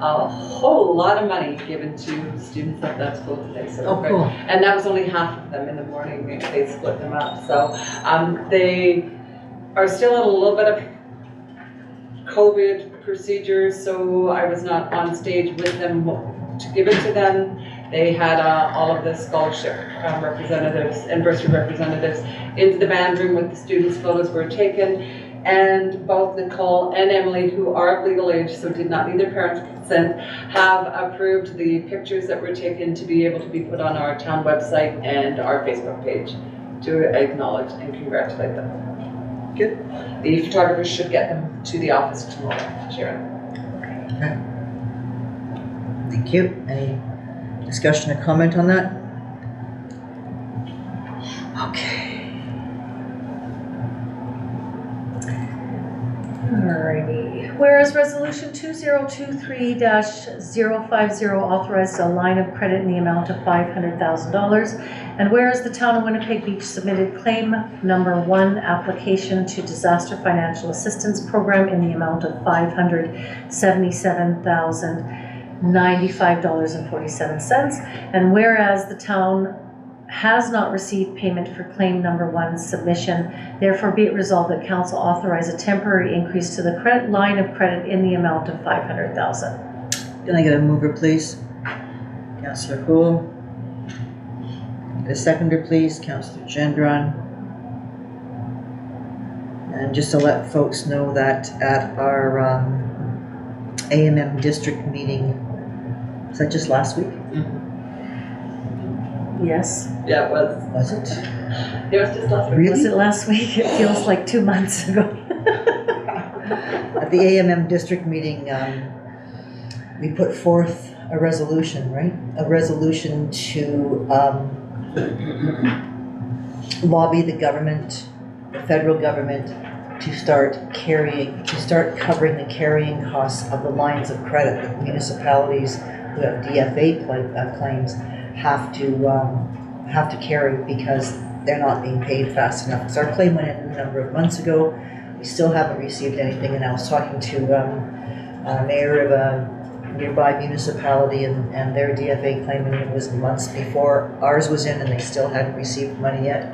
a whole lot of money given to students at that school today. So Oh, cool. and that was only half of them in the morning. They split them up. So they are still in a little bit of COVID procedures, so I was not on stage with them to give it to them. They had all of the scholarship representatives and bursary representatives into the band room with the students' photos were taken. And both Nicole and Emily, who are of legal age, so did not need their parents' consent, have approved the pictures that were taken to be able to be put on our town website and our Facebook page to acknowledge and congratulate them. Good. The photographers should get them to the office tomorrow, Sharon. Thank you. Any discussion or comment on that? Okay. Alrighty. Whereas Resolution 2023-050 authorized a line of credit in the amount of $500,000, and whereas the town of Winnipeg Beach submitted claim number 1 application to Disaster Financial Assistance Program in the amount of $577,095.47, and whereas the town has not received payment for claim number 1 submission, therefore be it resolved that council authorize a temporary increase to the credit line of credit in the amount of $500,000. Can I get a mover, please? Councillor Cool. A seconder, please, Councillor Gendron. And just to let folks know that at our AMM district meeting, was that just last week? Yes. Yeah, it was. Was it? It was just last week. Really? Was it last week? It feels like 2 months ago. At the AMM district meeting, we put forth a resolution, right? A resolution to lobby the government, the federal government, to start covering the carrying costs of the lines of credit that municipalities who have DFA claims have to carry because they're not being paid fast enough. So our claim went in a number of months ago. We still haven't received anything, and I was talking to mayor of a nearby municipality and their DFA claim, and it was months before ours was in, and they still hadn't received money yet.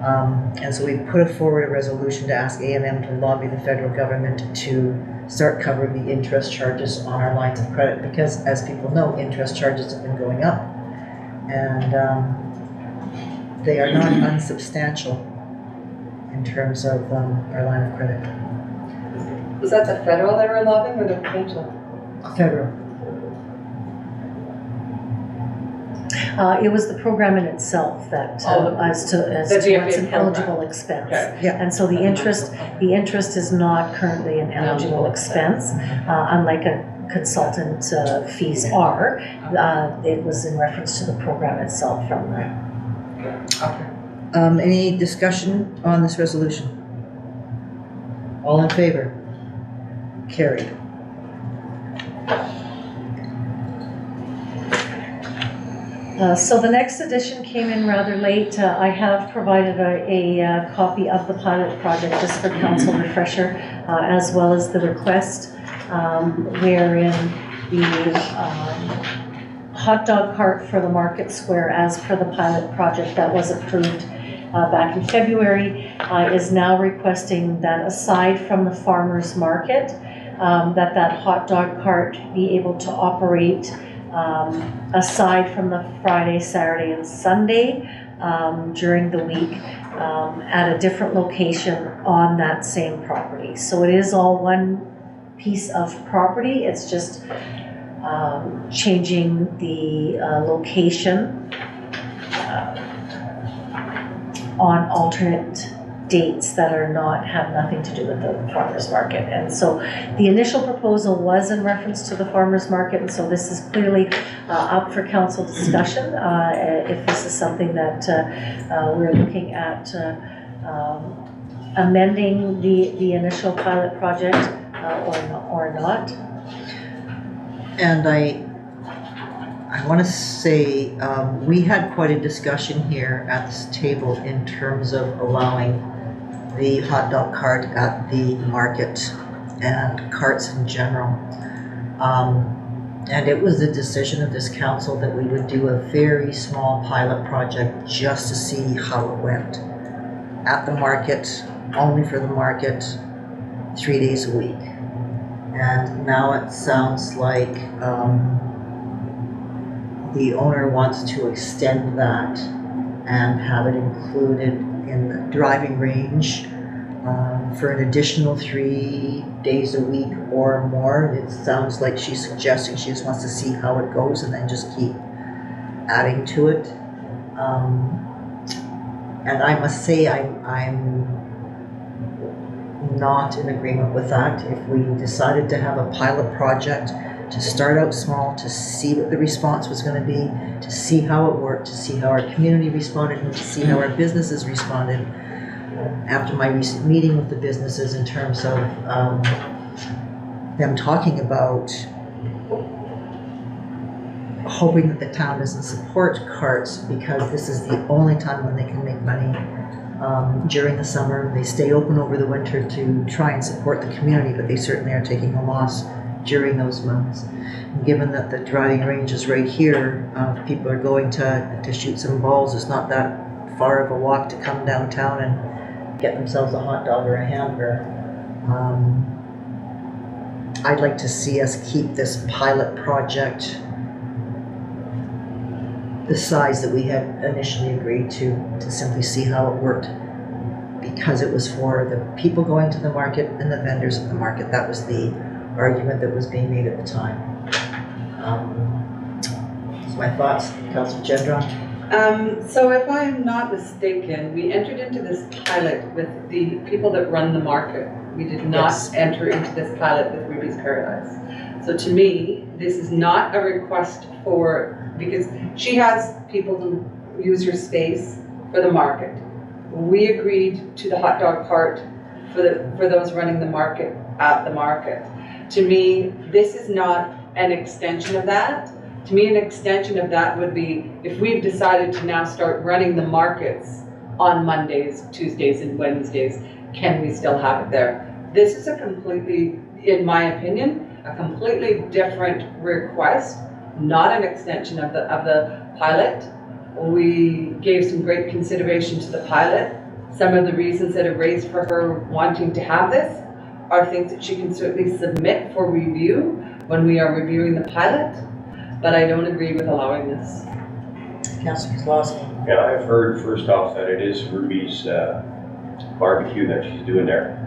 And so we put forward a resolution to ask AMM to lobby the federal government to start covering the interest charges on our lines of credit, because as people know, interest charges have been going up, and they are not unsubstantial in terms of our line of credit. Was that the federal they were lobbying or the provincial? Federal. It was the program in itself that, as to The what's GFA an program. eligible expense. Okay. Yeah. And so the interest is not currently an eligible expense, unlike a consultant fees are. It was in reference to the program itself from the. Any discussion on this resolution? All in favor? Carried. So the next edition came in rather late. I have provided a copy of the pilot project just for council refresher, as well as the request, wherein the hot dog cart for the market square, as per the pilot project that was approved back in February, is now requesting that aside from the farmer's market, that hot dog cart be able to operate aside from the Friday, Saturday, and Sunday during the week at a different location on that same property. So it is all one piece of property. It's just changing the location on alternate dates that have nothing to do with the farmer's market. And so the initial proposal was in reference to the farmer's market, and so this is clearly up for council discussion if this is something that we're looking at amending the initial pilot project or not. And I want to say we had quite a discussion here at this table in terms of allowing the hot dog cart at the market and carts in general. And it was the decision of this council that we would do a very small pilot project just to see how it went. At the market, only for the market, 3 days a week. And now it sounds like the owner wants to extend that and have it included in the driving range for an additional 3 days a week or more. It sounds like she's suggesting she just wants to see how it goes and then just keep adding to it. And I must say I'm not in agreement with that. If we decided to have a pilot project to start out small, to see what the response was going to be, to see how it worked, to see how our community responded, and to see how our businesses responded. After my recent meeting with the businesses in terms of them talking about hoping that the town doesn't support carts because this is the only time when they can make money during the summer. They stay open over the winter to try and support the community, but they certainly are taking a loss during those months. And given that the driving range is right here, people are going to shoot some balls. It's not that far of a walk to come downtown and get themselves a hot dog or a hamburger. I'd like to see us keep this pilot project the size that we had initially agreed to simply see how it worked, because it was for the people going to the market and the vendors at the market. That was the argument that was being made at the time. So my thoughts, Councillor Gendron? So if I am not mistaken, we entered into this pilot with the people that run the market. We did not enter into this pilot with Ruby's Paradise. So to me, this is not a request because she has people who use her space for the market. We agreed to the hot dog cart for those running the market at the market. To me, this is not an extension of that. To me, an extension of that would be if we've decided to now start running the markets on Mondays, Tuesdays, and Wednesdays, can we still have it there? This is a completely, in my opinion, a completely different request, not an extension of the pilot. We gave some great consideration to the pilot. Some of the reasons that are raised for her wanting to have this are things that she can certainly submit for review when we are reviewing the pilot, but I don't agree with allowing this. Councillor Kozlowski? Yeah, I've heard first off that it is Ruby's barbecue that she's doing there.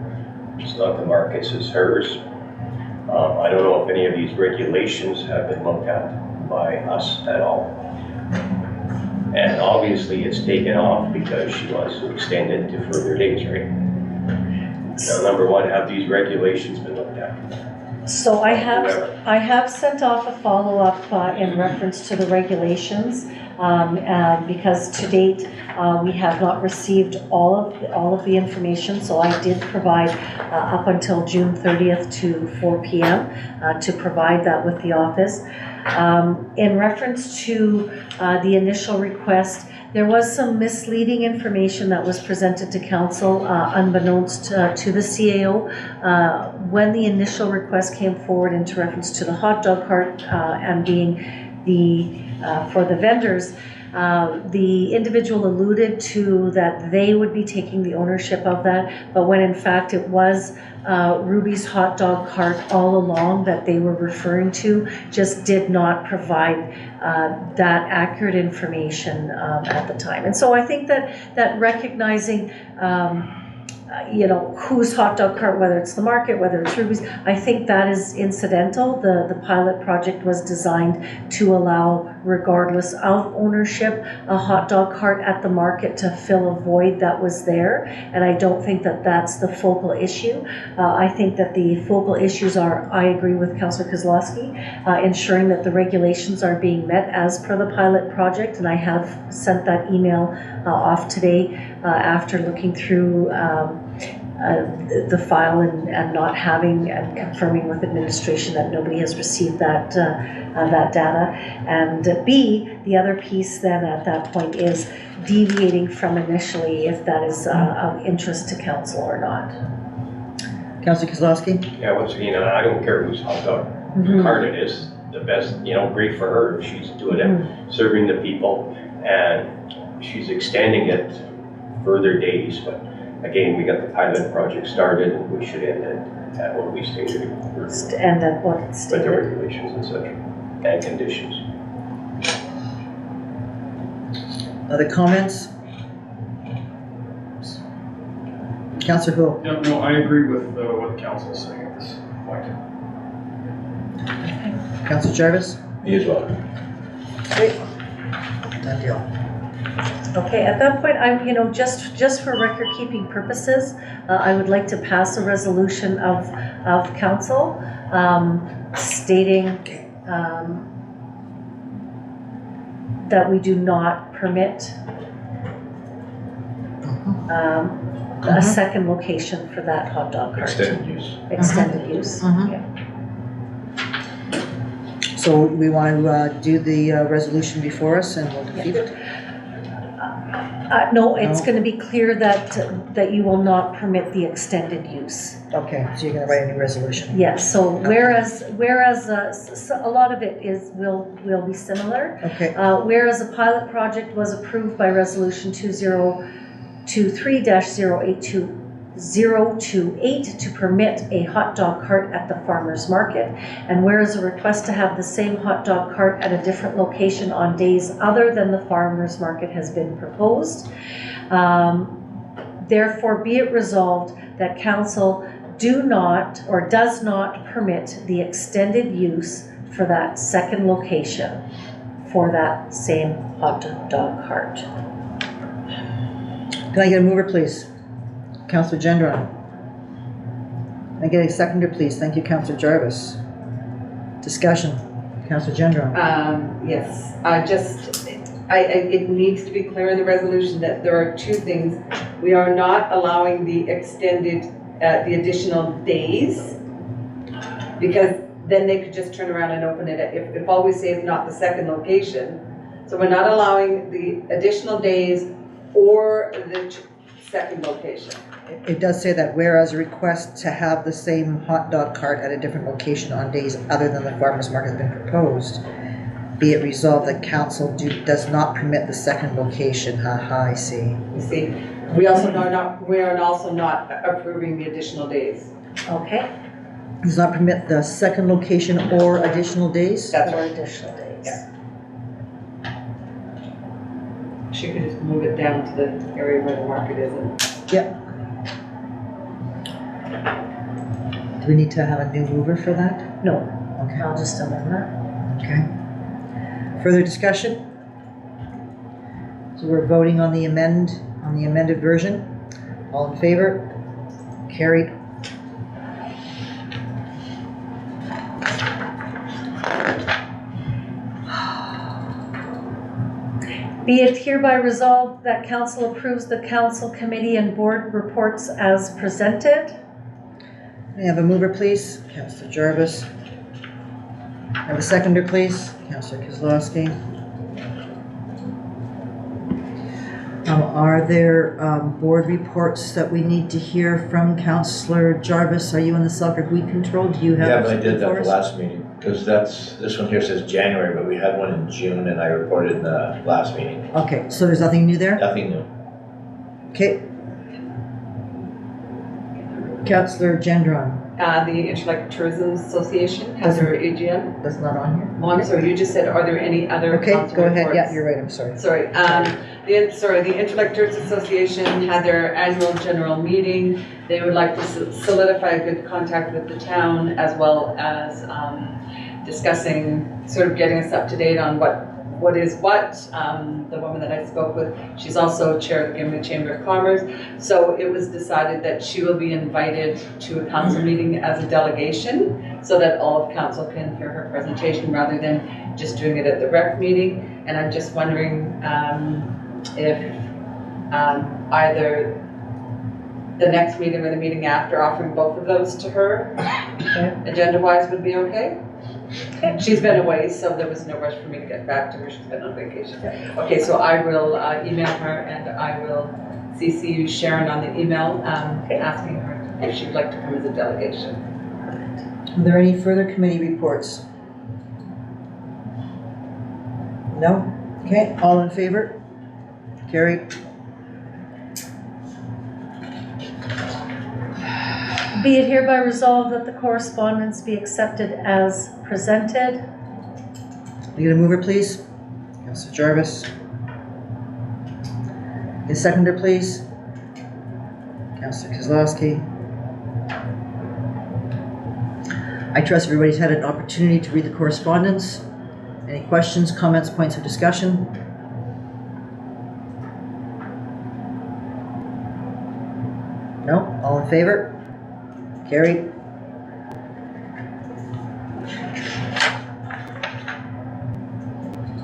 It's not the market's, it's hers. I don't know if any of these regulations have been looked at by us at all. And obviously it's taken off because she wants to extend it to further days, right? Now, number one, have these regulations been looked at? So Whoever. I have sent off a follow-up in reference to the regulations, because to date, we have not received all of the information, so I did provide up until June 30th to 4 p.m. To provide that with the office. In reference to the initial request, there was some misleading information that was presented to council unbeknownst to the CAO. When the initial request came forward into reference to the hot dog cart and being for the vendors, the individual alluded to that they would be taking the ownership of that, but when in fact it was Ruby's hot dog cart all along that they were referring to, just did not provide that accurate information at the time. And so I think that recognizing whose hot dog cart, whether it's the market, whether it's Ruby's, I think that is incidental. The pilot project was designed to allow, regardless of ownership, a hot dog cart at the market to fill a void that was there. And I don't think that that's the focal issue. I think that the focal issues are, I agree with Councillor Kozlowski, ensuring that the regulations are being met as per the pilot project. And I have sent that email off today after looking through the file and not having and confirming with administration that nobody has received that data. And B, the other piece then at that point is deviating from initially if that is of interest to council or not. Councillor Kozlowski? Yeah, once again, I don't care whose hot dog cart it is, the best, great for her. She's doing it, serving the people, and she's extending it further days, but again, we got the pilot project started, and we should end it at what we stated. And at what it's With the stated. regulations, etc., and conditions. Other comments? Councillor Hu? Yeah, no, I agree with what council is saying at this point. Councillor Jarvis? Me as well. Done deal. Okay, at that point, just for record-keeping purposes, I would like to pass a resolution of council stating that we do not permit a second location for that hot dog cart. Extended use. Extended use. Mhm. Yeah. So we want to do the resolution before us and we'll defeat it? No, it's No? going to be clear that you will not permit the extended use. Okay, so you're going to write a new resolution? Yes, so whereas a lot of it will be similar. Okay, Whereas a pilot project was approved by resolution 2023-028 to permit a hot dog cart at the farmer's market, and whereas a request to have the same hot dog cart at a different location on days other than the farmer's market has been proposed, therefore be it resolved that council does not permit the extended use for that second location for that same hot dog cart. can I get a mover, please? Councillor Gendron. Can I get a seconder, please? Thank you, Councillor Jarvis. Discussion. Councillor Gendron. Yes, it needs to be clear in the resolution that there are two things. We are not allowing the the additional days, because then they could just turn around and open it, if all we say is not the second location. So we're not allowing the additional days or the second location. It does say that whereas a request to have the same hot dog cart at a different location on days other than the farmer's market has been proposed, be it resolved that council does not permit the second location. I see. You see, we are also not approving the additional days. Okay? Does not permit the second location or additional days? That's Or right. additional days. Yeah. She could just move it down to the area where the market isn't. Yep. Do we need to have a new mover for that? No, Okay. I'll just amend that. Okay. Further discussion? So we're voting on the amended version. All in favor? Carried. Be it hereby resolved that council approves the council committee and board reports as presented. May I have a mover, please? Councillor Jarvis. Have a seconder, please? Councillor Kozlowski. Are there board reports that we need to hear from Councillor Jarvis? Are you on the Selkirk Weed Control? Do you have? Yeah, but I did that for the us? last meeting, because this one here says January, but we had one in June and I reported in the last meeting. Okay, so there's nothing new there? Nothing new. Okay. Councillor Gendron, The Interlake Tourism Association has their AGM. that's not on here? Oh, I'm sorry, you just said, are there any other Okay, council go ahead. reports? Yeah, you're right, I'm sorry. Sorry, the Interlake Tourist Association had their annual general meeting. They would like to solidify a good contact with the town, as well as discussing, sort of getting us up to date on what is what. The woman that I spoke with, she's also chair of the Gimli Chamber of Commerce. So it was decided that she will be invited to a council meeting as a delegation, so that all of council can hear her presentation rather than just doing it at the rec meeting. And I'm just wondering if either the next meeting or the meeting after, offering both of those to her, agenda-wise, would be okay? She's been away, so there was no rush for me to get back to her. She's been on vacation. Okay, so I will email her, and I will CC you, Sharon, on the email, asking her if she'd like to come as a delegation. Are there any further committee reports? No? Okay, all in favor? Carried. Be it hereby resolved that the correspondence be accepted as presented. Need a mover, please? Councillor Jarvis. Need a seconder, please? Councillor Kozlowski. I trust everybody's had an opportunity to read the correspondence. Any questions, comments, points of discussion? No? All in favor? Carried.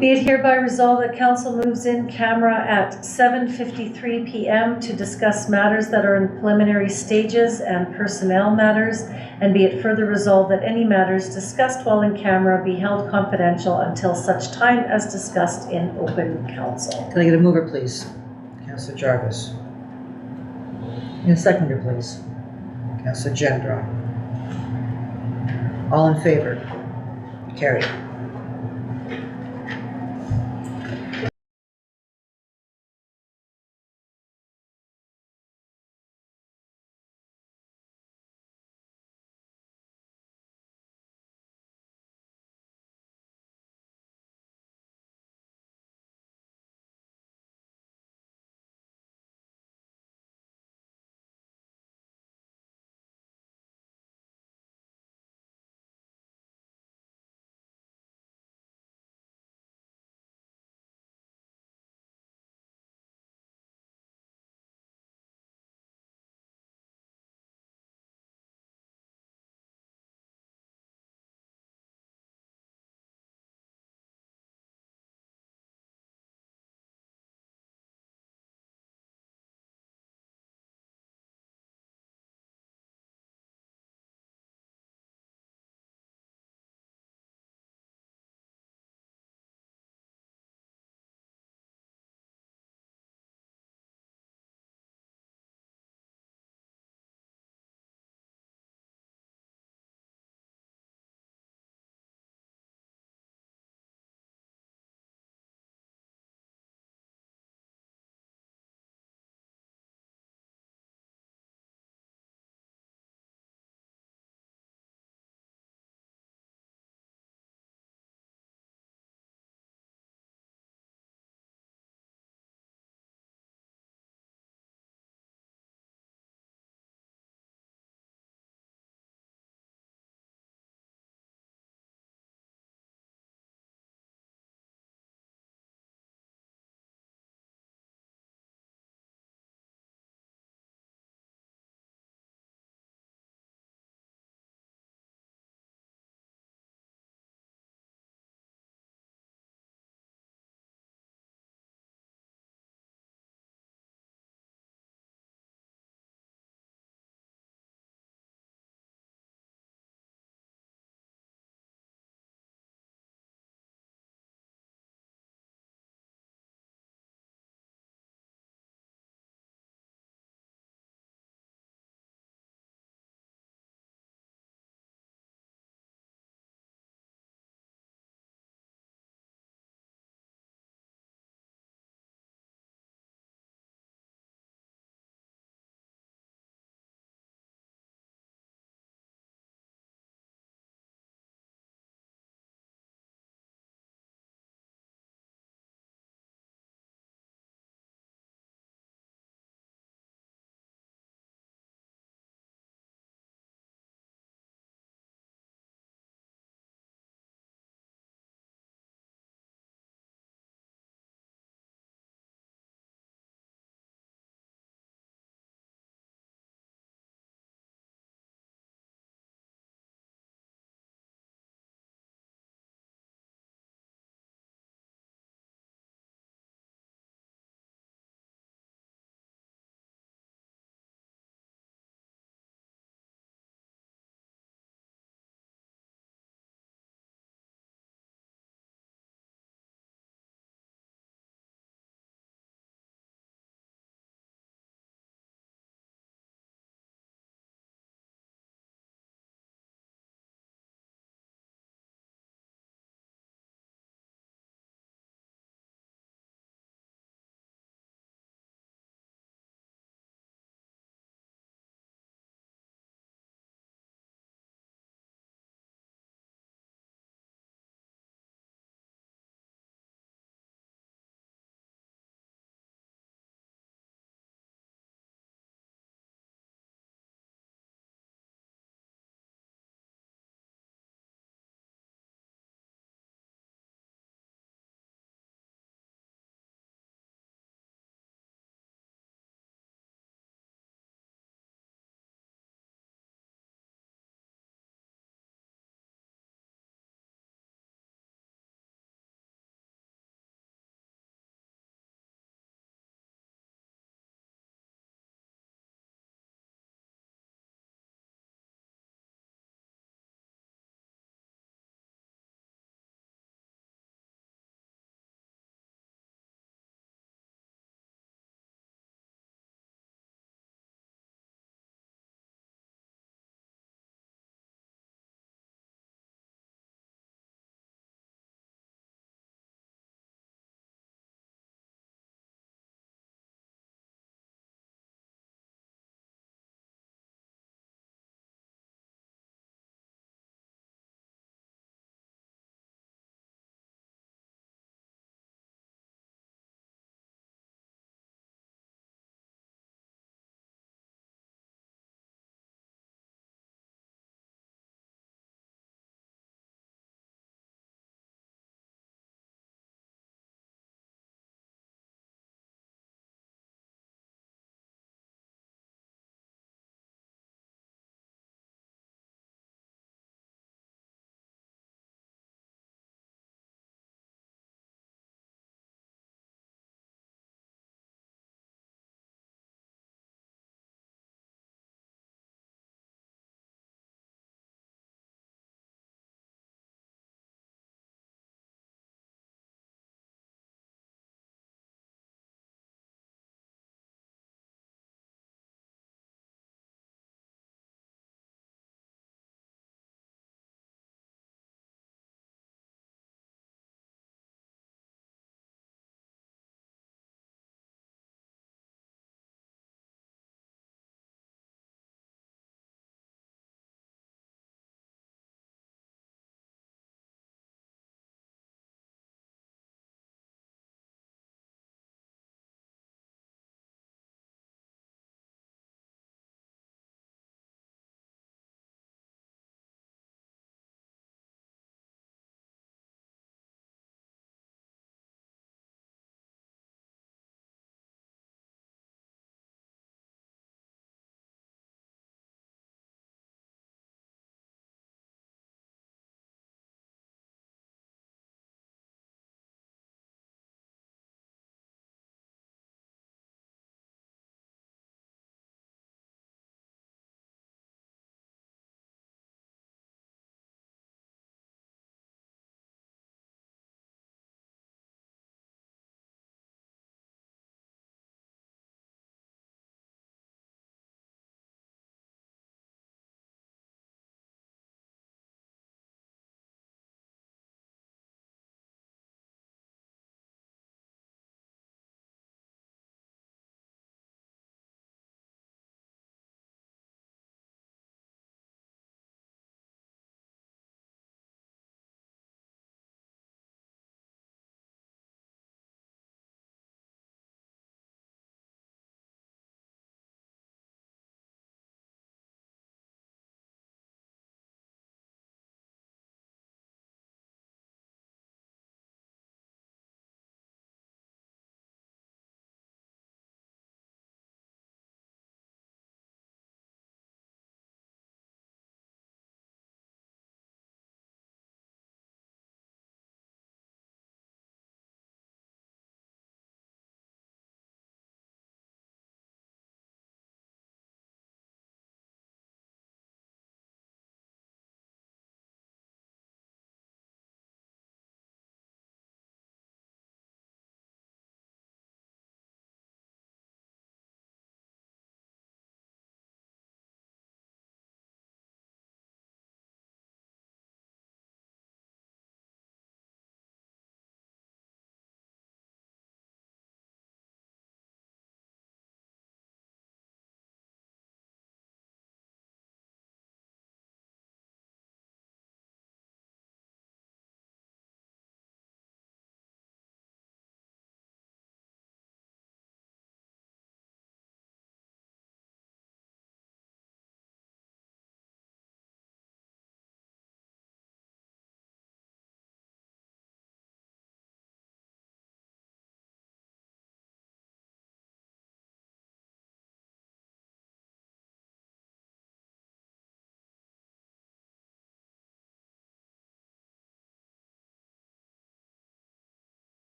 Be it hereby resolved that council moves in camera at 7:53 p.m. to discuss matters that are in preliminary stages and personnel matters, and be it further resolved that any matters discussed while in camera be held confidential until such time as discussed in open council. Can I get a mover, please? Councillor Jarvis. And a seconder, please. Councillor Gendron. All in favor? Carried.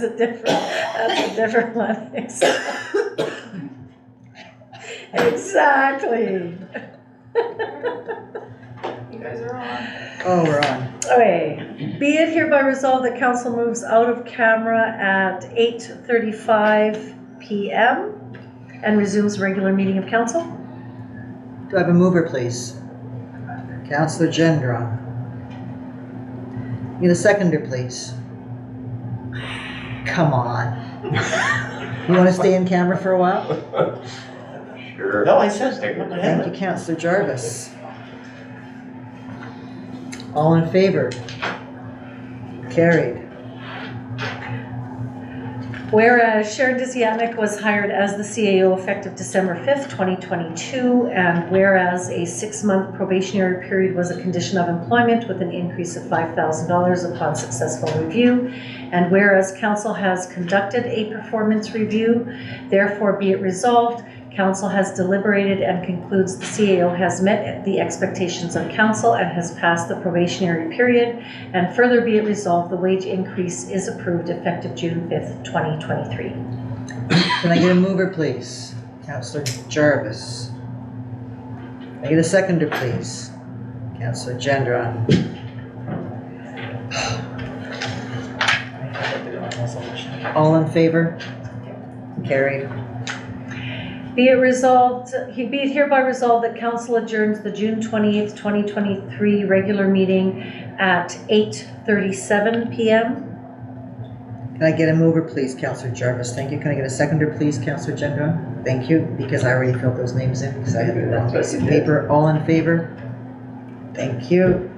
That's a different one. Exactly. You guys are on. Oh, we're on. Okay, be it hereby resolved that council moves out of camera at 8:35 PM and resumes regular meeting of council. Do I have a mover, please? Councillor Gendron. Need a seconder, please? Come on. You want to stay in camera for a while? Sure. No, I said, take my Thank hand. you, Councillor Jarvis. All in favor? Carried. Whereas Sharon Desiatnik was hired as the CAO effective December 5th, 2022, and whereas a 6-month probationary period was a condition of employment with an increase of $5,000 upon successful review, and whereas council has conducted a performance review, therefore be it resolved, council has deliberated and concludes the CAO has met the expectations of council and has passed the probationary period, and further be it resolved, the wage increase is approved effective June 5th, 2023. Can I get a mover, please? Councillor Jarvis. Can I get a seconder, please? Councillor Gendron. All in favor? Carried. Be it hereby resolved that council adjourns the June 28th, 2023 regular meeting at 8:37 PM. Can I get a mover, please, Councillor Jarvis? Thank you. Can I get a seconder, please, Councillor Gendron? Thank you, because I already filled those names in because I had the wrong piece of paper. All in favor? Thank you.